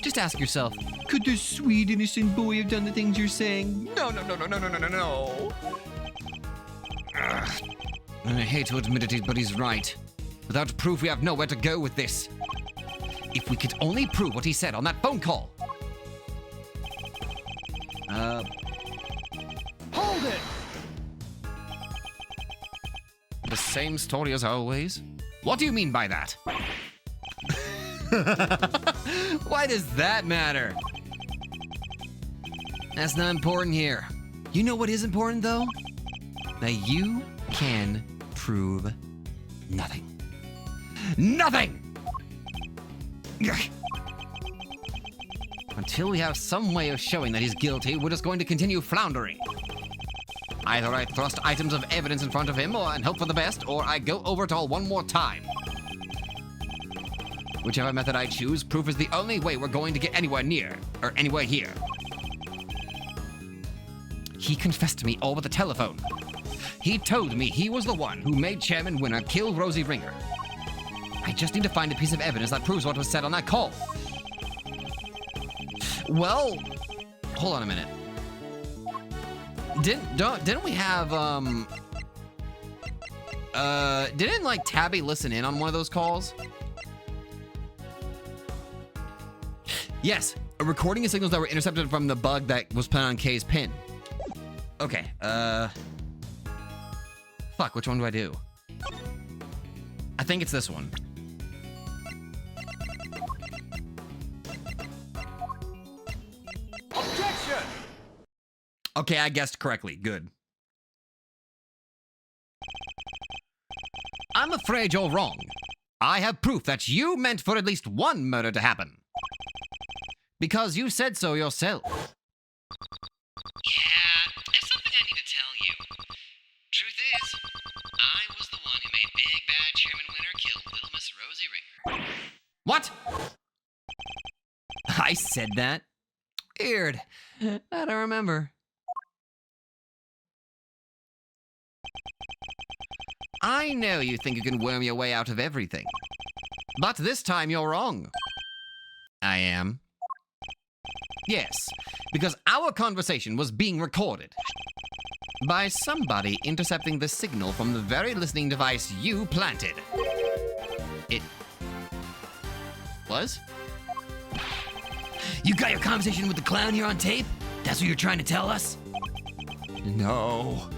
Just ask yourself, could this sweet, innocent boy have done the things you're saying? No. I hate to admit it, but he's right. Without proof, we have nowhere to go with this. If we could only prove what he said on that phone call. Hold it! The same story as always? What do you mean by that? Why does that matter? That's not important here. You know what is important, though? That you can prove nothing. Nothing! Until we have some way of showing that he's guilty, we're just going to continue floundering. Either I thrust items of evidence in front of him and hope for the best, or I go over it all one more time. Whichever method I choose, proof is the only way we're going to get anywhere near, or anywhere here. He confessed to me over the telephone. He told me he was the one who made Chairman Winner kill Rosie Ringer. I just need to find a piece of evidence that proves what was said on that call. Well, hold on a minute. Didn't we have, didn't, like, Tabby listen in on one of those calls? Yes, a recording of signals that were intercepted from the bug that was put on Kay's pin. Okay, fuck, which one do I do? I think it's this one. Objection! Okay, I guessed correctly. Good. I'm afraid you're wrong. I have proof that you meant for at least one murder to happen. Because you said so yourself. Yeah, there's something I need to tell you. Truth is, I was the one who made Big Bad Chairman Winter kill Little Miss Rosie Ringer. What? I said that? Weird. I don't remember. I know you think you can worm your way out of everything. But this time you're wrong. I am. Yes, because our conversation was being recorded. By somebody intercepting the signal from the very listening device you planted. It was? You got your conversation with the clown here on tape? That's what you're trying to tell us? No.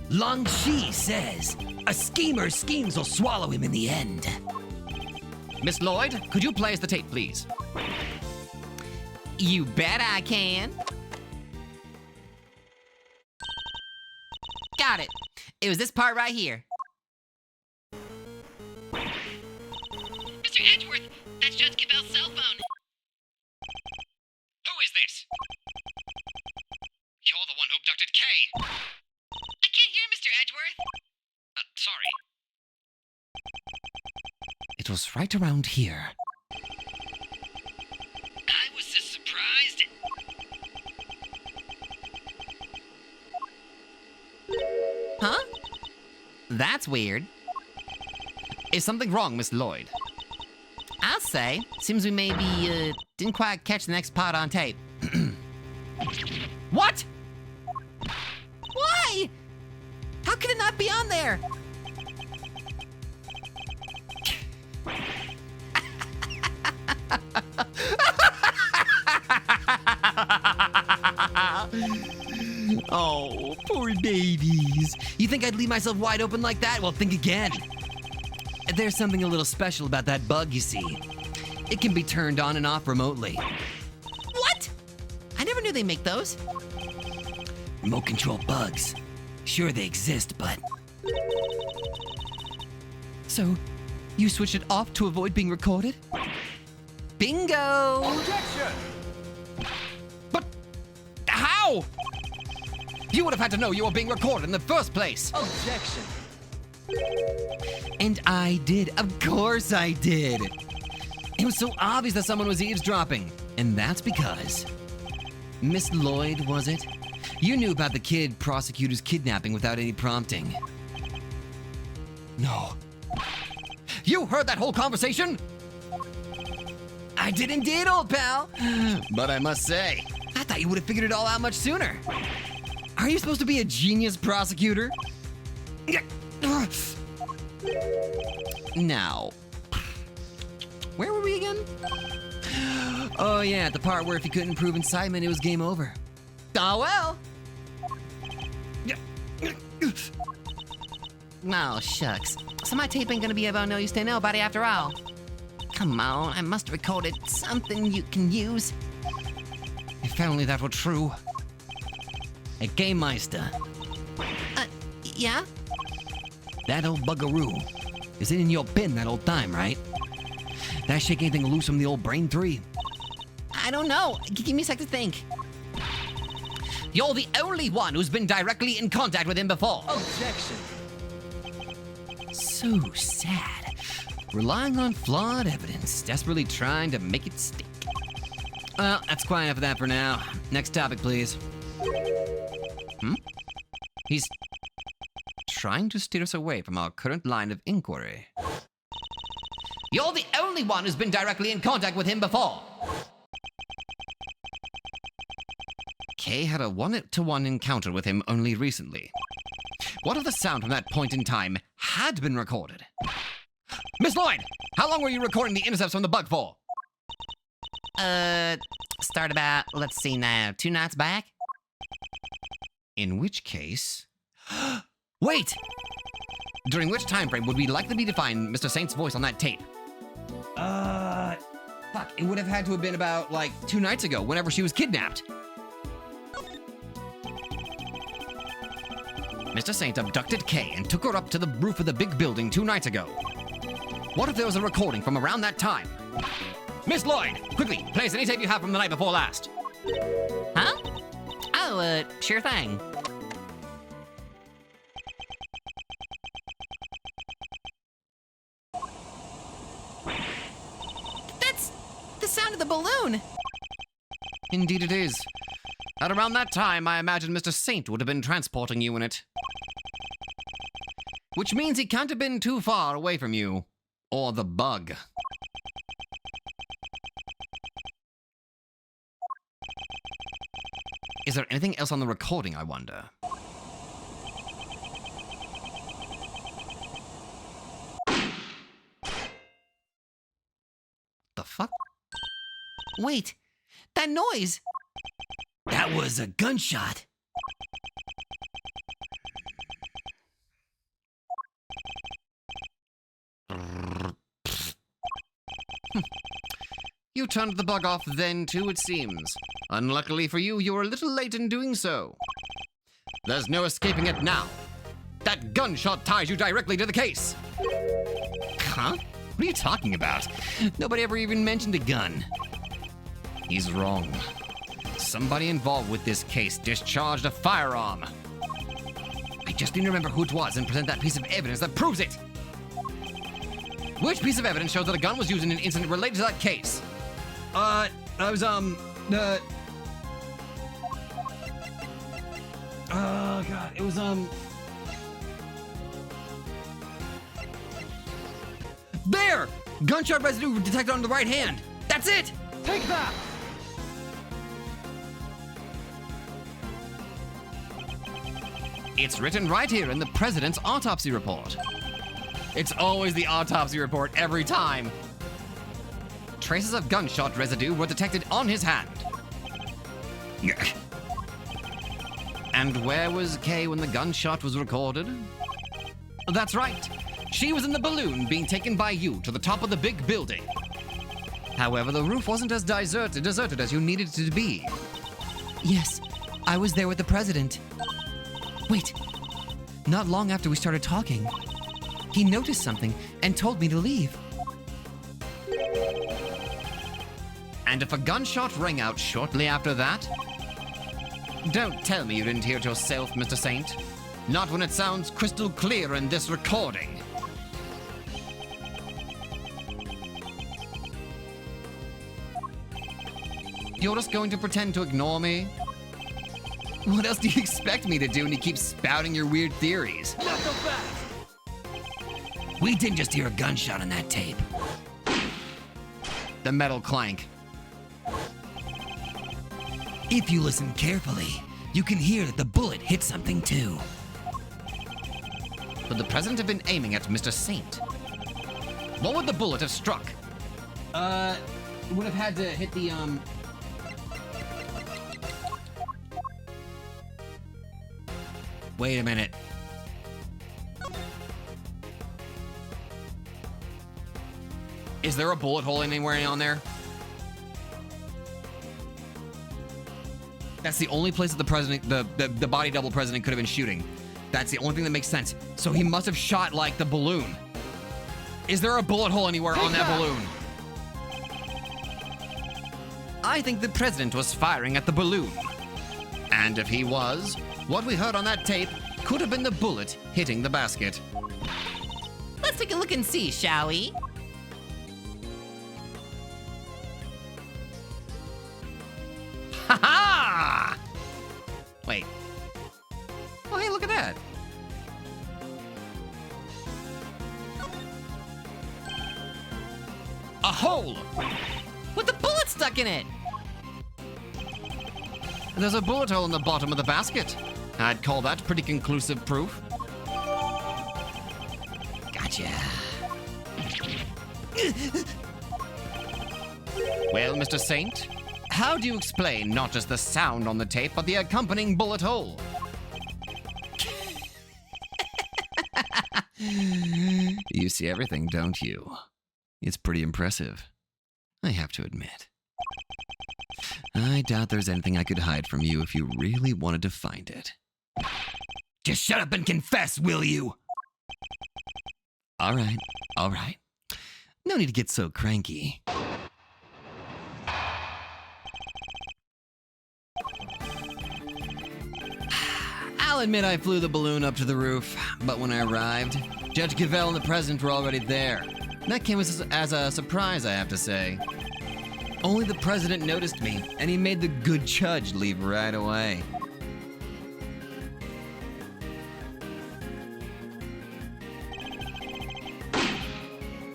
Long Shi says, a schemer's schemes will swallow him in the end. Miss Lloyd, could you play us the tape, please? You bet I can. got it. It was this part right here. Mr. Edgeworth, that's Judge Cabell's cell phone. Who is this? You're the one who abducted Kay. I can't hear Mr. Edgeworth. Sorry. It was right around here. I was just surprised. Huh? That's weird. Is something wrong, Miss Lloyd? I'll say. Seems we maybe, didn't quite catch the next part on tape. What? Why? How could it not be on there? Oh, poor babies. You think I'd leave myself wide open like that? Well, think again. There's something a little special about that bug, you see. It can be turned on and off remotely. What? I never knew they make those. Remote control bugs. Sure, they exist, but... So, you switched it off to avoid being recorded? Bingo! Objection! But how? You would have had to know you were being recorded in the first place. Objection! And I did. Of course I did. It was so obvious that someone was eavesdropping. And that's because... Miss Lloyd, was it? You knew about the kid Prosecutor's kidnapping without any prompting. No. You heard that whole conversation? I did indeed, old pal. But I must say, I thought you would have figured it all out much sooner. Are you supposed to be a genius prosecutor? now, Where were we again? Oh yeah, the part where if you couldn't prove incitement, it was game over. Oh well. Oh, shucks. So my tape ain't gonna be of no use to nobody after all. Come on, I must have recorded something you can use. if only that were true. Hey, Game Meister, Yeah? that old buggeroo is in your bin that old time, right? That shake anything loose from the old Brain 3? I don't know. Give me a sec to think. You're the only one who's been directly in contact with him before. Objection! So sad. Relying on flawed evidence, desperately trying to make it stick. Well, that's quite enough of that for now. Next topic, please. He's trying to steer us away from our current line of inquiry. You're the only one who's been directly in contact with him before. Kay had a one-to-one encounter with him only recently. What if the sound from that point in time had been recorded? Miss Lloyd, how long were you recording the intercepts from the bug for? Start about, let's see now, 2 nights back? In which case... Wait! During which time frame would we likely to find Mr. Saint's voice on that tape? Fuck, it would have had to have been about, like, 2 nights ago, whenever she was kidnapped. Mr. Saint abducted Kay and took her up to the roof of the big building 2 nights ago. What if there was a recording from around that time? Miss Lloyd, quickly, play us any tape you have from the night before last. Huh? Oh, sure thing. That's the sound of the balloon. Indeed it is. At around that time, I imagine Mr. Saint would have been transporting you in it. Which means he can't have been too far away from you. Or the bug. Is there anything else on the recording, I wonder? The fuck? Wait, that noise. That was a gunshot. You turned the bug off then too, it seems. Unluckily for you, you were a little late in doing so. There's no escaping it now. That gunshot ties you directly to the case. Huh? What are you talking about? Nobody ever even mentioned a gun. He's wrong. Somebody involved with this case discharged a firearm. I just need to remember who it was and present that piece of evidence that proves it. Which piece of evidence shows that a gun was used in an incident related to that case? Oh god, it was There! Gunshot residue detected on the right hand. That's it! Take that! It's written right here in the president's autopsy report. It's always the autopsy report every time. Traces of gunshot residue were detected on his hand. And where was Kay when the gunshot was recorded? That's right. She was in the balloon being taken by you to the top of the big building. However, the roof wasn't as deserted as you needed it to be. Yes, I was there with the president. Wait, not long after we started talking, he noticed something and told me to leave. And if a gunshot rang out shortly after that? Don't tell me you didn't hear it yourself, Mr. Saint. Not when it sounds crystal clear in this recording. You're just going to pretend to ignore me? What else do you expect me to do when you keep spouting your weird theories? Not so fast! We didn't just hear a gunshot on that tape. The metal clank. If you listen carefully, you can hear that the bullet hit something too. Could the president have been aiming at Mr. Saint? What would the bullet have struck? It would have had to hit the, Wait a minute. Is there a bullet hole anywhere on there? That's the only place that the president, the body double president could have been shooting. That's the only thing that makes sense. So he must have shot like the balloon. Is there a bullet hole anywhere on that balloon? I think the president was firing at the balloon. And if he was, what we heard on that tape could have been the bullet hitting the basket. Let's take a look and see, shall we? Ha ha! Wait. Oh, hey, look at that. A hole! With a bullet stuck in it! There's a bullet hole in the bottom of the basket. I'd call that pretty conclusive proof. gotcha. Well, Mr. Saint, how do you explain not just the sound on the tape, but the accompanying bullet hole? You see everything, don't you? It's pretty impressive, I have to admit. I doubt there's anything I could hide from you if you really wanted to find it. Just shut up and confess, will you? All right, all right. No need to get so cranky. I'll admit I flew the balloon up to the roof, but when I arrived, Judge Cavell and the president were already there. That came as a surprise, I have to say. Only the president noticed me, and he made the good judge leave right away.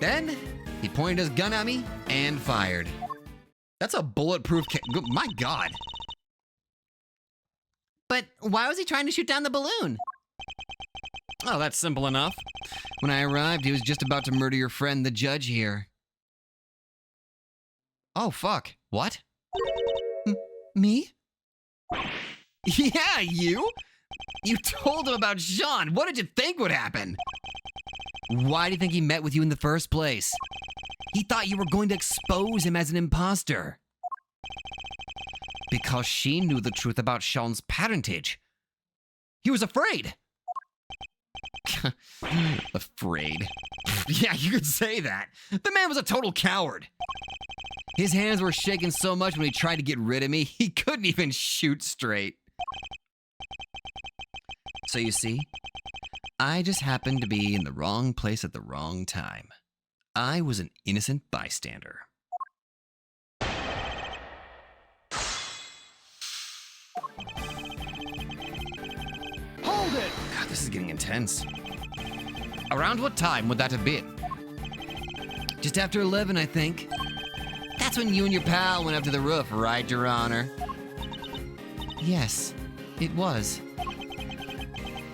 Then, he pointed his gun at me and fired. That's a bulletproof my God. But why was he trying to shoot down the balloon? Oh, that's simple enough. When I arrived, he was just about to murder your friend, the judge here. Oh, fuck. What? Me? Yeah, you? You told him about Jean. What did you think would happen? Why do you think he met with you in the first place? He thought you were going to expose him as an imposter. Because she knew the truth about Sean's parentage. He was afraid. Afraid. Yeah, you could say that. The man was a total coward. His hands were shaking so much when he tried to get rid of me, he couldn't even shoot straight. So you see, I just happened to be in the wrong place at the wrong time. I was an innocent bystander. Hold it! God, this is getting intense. Around what time would that have been? Just after 11, I think. That's when you and your pal went up to the roof, right, Your Honor? Yes, it was.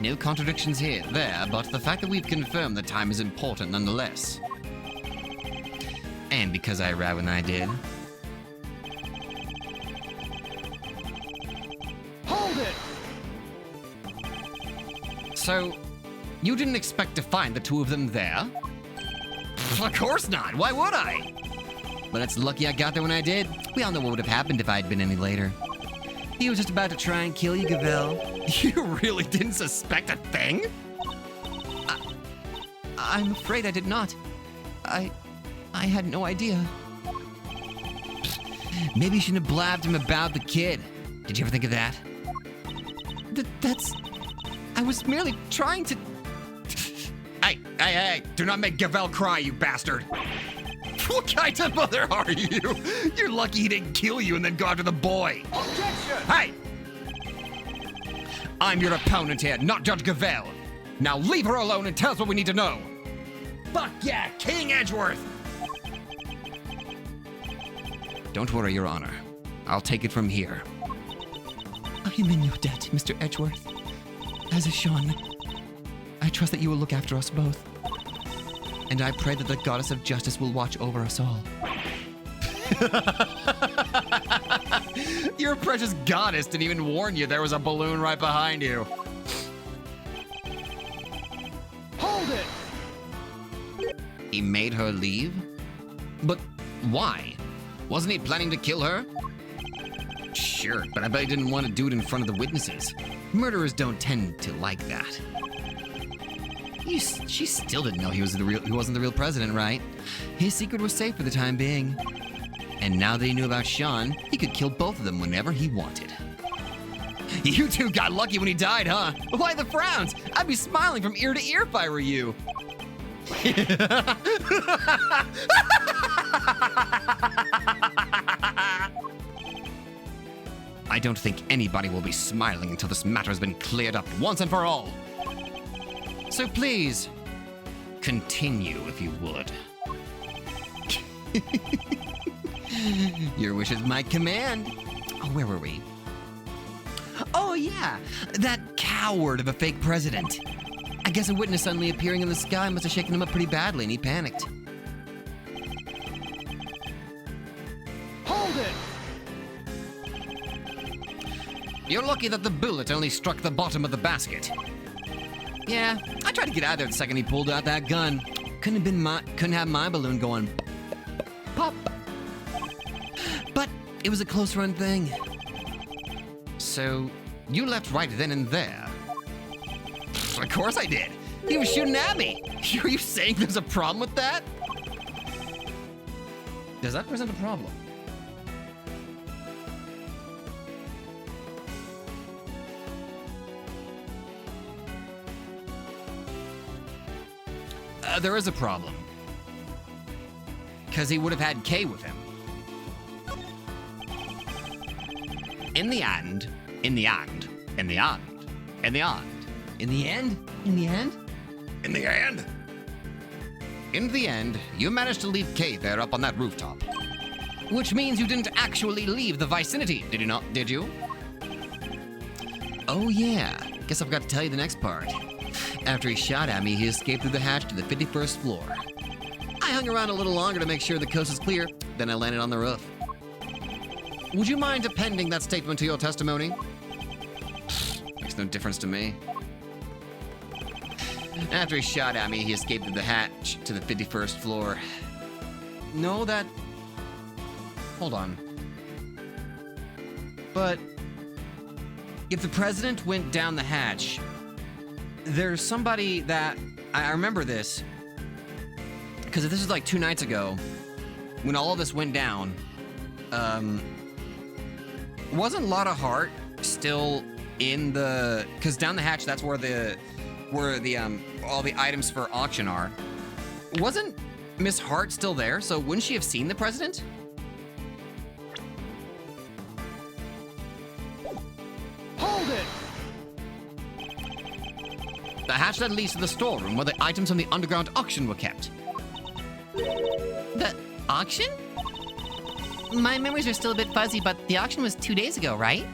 No contradictions here, there, but the fact that we've confirmed the time is important nonetheless. And because I arrived when I did. Hold it! So, you didn't expect to find the two of them there? Of course not. Why would I? But it's lucky I got there when I did. We all know what would have happened if I'd been any later. He was just about to try and kill you, Gavel. You really didn't suspect a thing? I'm afraid I did not. I had no idea. Maybe you shouldn't have blabbed him about the kid. Did you ever think of that? I was merely trying to... Hey, do not make Gavel cry, you bastard! What kind of mother are you? You're lucky he didn't kill you and then go after the boy. Objection! Hey! I'm your opponent here, not Judge Gavel. Now leave her alone and tell us what we need to know. Fuck yeah, King Edgeworth! Don't worry, Your Honor. I'll take it from here. I am in your debt, Mr. Edgeworth. As is Sean, I trust that you will look after us both. And I pray that the goddess of justice will watch over us all. Your precious goddess didn't even warn you there was a balloon right behind you. Hold it! He made her leave? But why? Wasn't he planning to kill her? Sure, but I bet he didn't want to do it in front of the witnesses. Murderers don't tend to like that. She still didn't know he wasn't the real president, right? His secret was safe for the time being. And now that he knew about Sean, he could kill both of them whenever he wanted. You two got lucky when he died, huh? Why the frowns? I'd be smiling from ear to ear if I were you. I don't think anybody will be smiling until this matter has been cleared up once and for all. So please, continue if you would. Your wish is my command. Oh, where were we? Oh, yeah, that coward of a fake president. I guess a witness suddenly appearing in the sky must have shaken him up pretty badly and he panicked. Hold it! You're lucky that the bullet only struck the bottom of the basket. Yeah, I tried to get out of there the second he pulled out that gun. Couldn't have my balloon going pop. But it was a close run thing. So, you left right then and there. Of course I did. He was shooting at me. Are you saying there's a problem with that? Does that present a problem? There is a problem. Because he would have had Kay with him. In the end, In the end? In the end, you managed to leave Kay there up on that rooftop. Which means you didn't actually leave the vicinity, did you not? Did you? oh yeah, guess I forgot to tell you the next part. After he shot at me, he escaped through the hatch to the 51st floor. I hung around a little longer to make sure the coast was clear, then I landed on the roof. Would you mind appending that statement to your testimony? Makes no difference to me. After he shot at me, he escaped through the hatch to the 51st floor. No, that... Hold on. But if the president went down the hatch, there's somebody that I remember this because this is like 2 nights ago when all of this went down. Wasn't Lotta Hart still in the? Because down the hatch, that's where the all the items for auction are. Wasn't Miss Hart still there? So wouldn't she have seen the president? Hold it! The hatch that leads to the storeroom where the items from the underground auction were kept. The auction? My memories are still a bit fuzzy, but the auction was 2 days ago, right?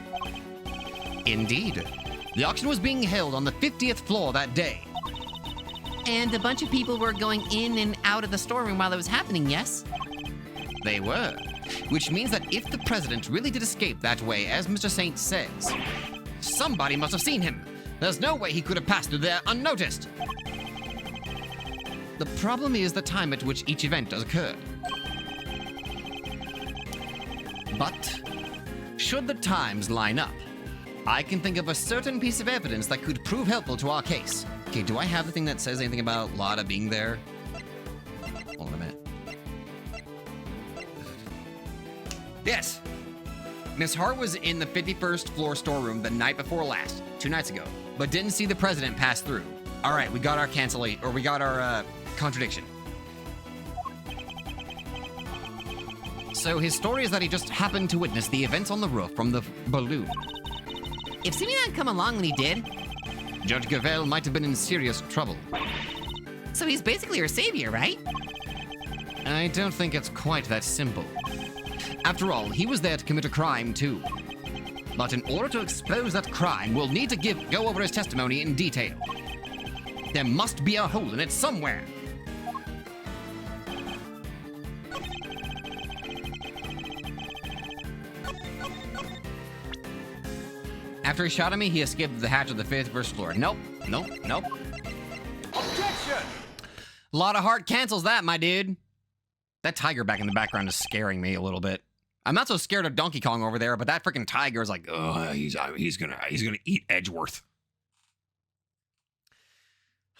Indeed. The auction was being held on the 50th floor that day. And a bunch of people were going in and out of the storeroom while it was happening, yes? They were. Which means that if the president really did escape that way, as Mr. Saint says, somebody must have seen him. There's no way he could have passed through there unnoticed. The problem is the time at which each event has occurred. But, should the times line up, I can think of a certain piece of evidence that could prove helpful to our case. Okay, do I have the thing that says anything about Lotta being there? Hold on a minute. Yes! Miss Hart was in the 51st floor storeroom the night before last, 2 nights ago, but didn't see the president pass through. All right, we got our contradiction. So his story is that he just happened to witness the events on the roof from the balloon. If Simeon hadn't come along when he did, Judge Gavel might have been in serious trouble. so he's basically our savior, right? I don't think it's quite that simple. After all, he was there to commit a crime too. But in order to expose that crime, we'll need to go over his testimony in detail. There must be a hole in it somewhere. After he shot at me, he escaped the hatch of the 51st floor. Nope. Objection! Lotta Hart cancels that, my dude. That tiger back in the background is scaring me a little bit. I'm not so scared of Donkey Kong over there, but that freaking tiger is like, oh, he's gonna eat Edgeworth.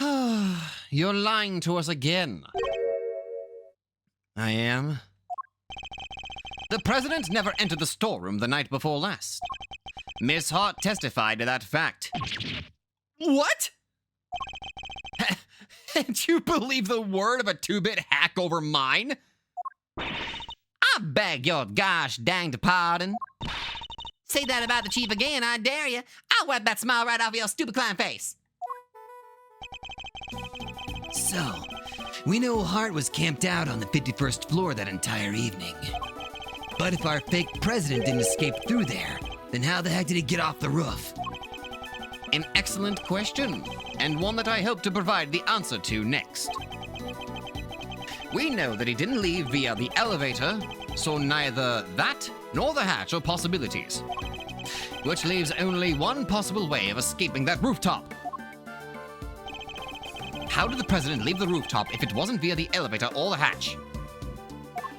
You're lying to us again. I am. The president never entered the storeroom the night before last. Miss Hart testified to that fact. What? Can't you believe the word of a 2-bit hack over mine? I beg your gosh danged pardon. Say that about the chief again, I dare you. I'll wipe that smile right off your stupid clown face. So, we know Hart was camped out on the 51st floor that entire evening. But if our fake president didn't escape through there, then how the heck did he get off the roof? An excellent question, and one that I hope to provide the answer to next. We know that he didn't leave via the elevator, so neither that nor the hatch are possibilities. Which leaves only one possible way of escaping that rooftop. How did the president leave the rooftop if it wasn't via the elevator or the hatch?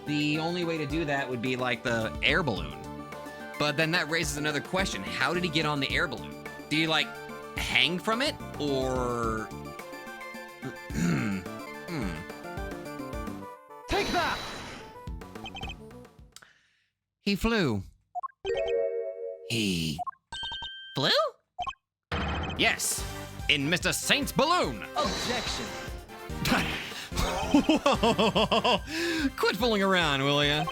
The only way to do that would be like the air balloon. But then that raises another question. How did he get on the air balloon? Did he, like, hang from it? Or... Take that! He flew. He... Flew? Yes, in Mr. Saint's balloon. Objection! Quit fooling around, will ya?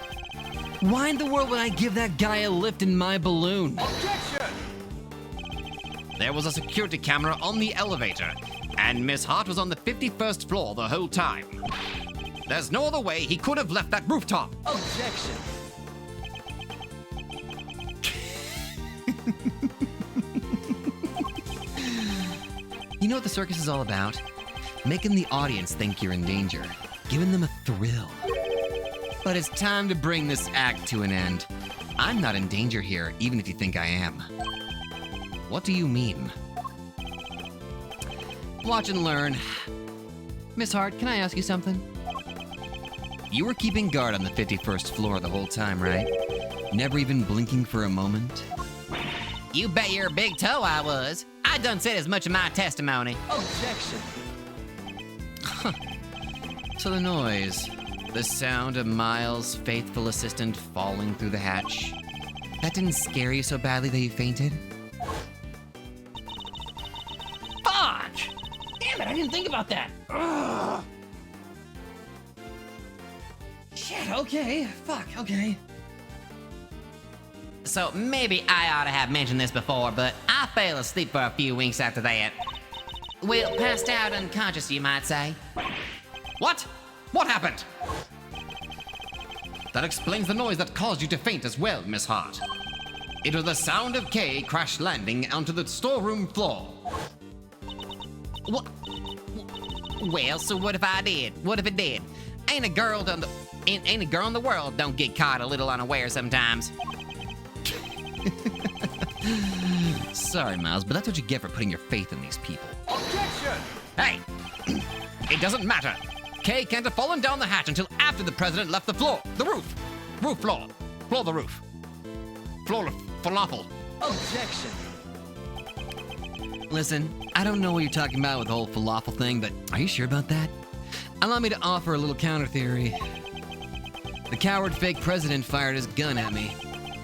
Why in the world would I give that guy a lift in my balloon? Objection! There was a security camera on the elevator, and Miss Hart was on the 51st floor the whole time. There's no other way he could have left that rooftop. Objection! You know what the circus is all about? Making the audience think you're in danger, giving them a thrill. But it's time to bring this act to an end. I'm not in danger here, even if you think I am. What do you mean? Watch and learn. Miss Hart, can I ask you something? You were keeping guard on the 51st floor the whole time, right? Never even blinking for a moment? You bet your big toe I was. I I done said as much of my testimony. Objection. So the noise, the sound of Miles' faithful assistant falling through the hatch, that didn't scare you so badly that you fainted? Fuck! Damn it, I didn't think about that. Ugh. Shit, okay. Fuck, okay. So maybe I ought to have mentioned this before, but I fell asleep for a few weeks after that. Well, passed out unconscious, you might say. What? What happened? That explains the noise that caused you to faint as well, Miss Hart. It was the sound of Kay crash landing onto the storeroom floor. What? Well, so what if I did? What if it did? Ain't a girl in the world don't get caught a little unaware sometimes. Sorry, Miles, but that's what you get for putting your faith in these people. Objection. Hey! It doesn't matter. Kay can't have fallen down the hatch until after the president left the floor. The roof. Roof floor. Floor the roof. Floor falafel. Objection. Listen, I don't know what you're talking about with the whole falafel thing, but are you sure about that? Allow me to offer a little counter theory. The coward fake president fired his gun at me.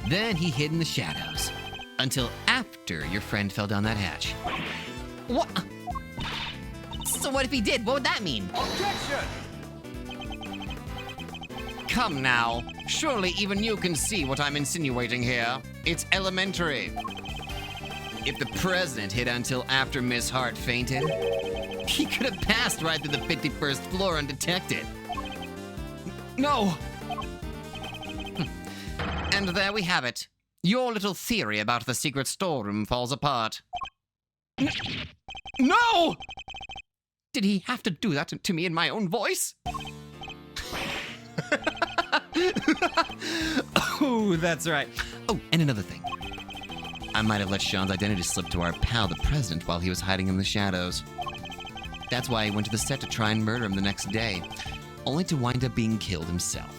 Then he hid in the shadows. Until after your friend fell down that hatch. What? So what if he did? What would that mean? Objection. Come now. Surely even you can see what I'm insinuating here. It's elementary. If the president hid until after Miss Hart fainted, he could have passed right through the 51st floor undetected. No! And there we have it. Your little theory about the secret storeroom falls apart. No! Did he have to do that to me in my own voice? Oh, that's right. Oh, and another thing. I might have let Sean's identity slip to our pal, the president, while he was hiding in the shadows. That's why he went to the set to try and murder him the next day, only to wind up being killed himself.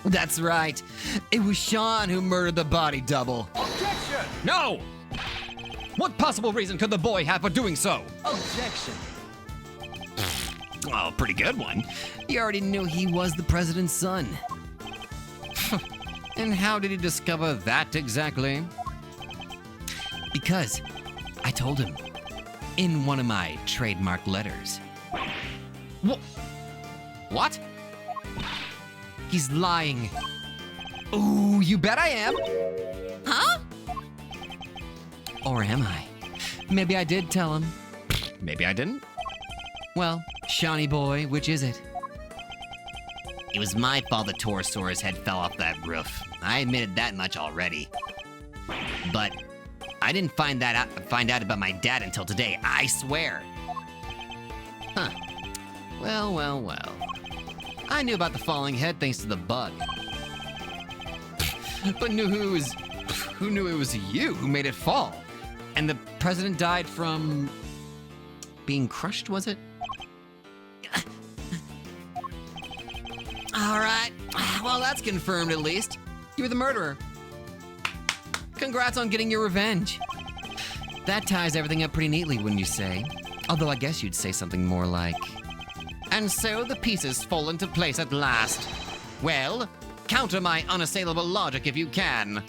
That's right. It was Sean who murdered the body double. Objection. No! What possible reason could the boy have for doing so? Objection. Oh, pretty good one. You already knew he was the president's son. And how did he discover that exactly? Because I told him in one of my trademark letters. What? He's lying. Ooh, you bet I am. Huh? Or am I? Maybe I did tell him. Maybe I didn't. Well, Shawnee boy, which is it? It was my fault the Torosaurus head fell off that roof. I admitted that much already. But I didn't find out about my dad until today, I swear. Huh. Well, well, well. I knew about the falling head thanks to the bug. But who knew it was you who made it fall? And the president died from being crushed, was it? All right. Well, that's confirmed at least. You were the murderer. Congrats on getting your revenge. That ties everything up pretty neatly, wouldn't you say? Although I guess you'd say something more like... And so the pieces fall into place at last. Well, counter my unassailable logic if you can.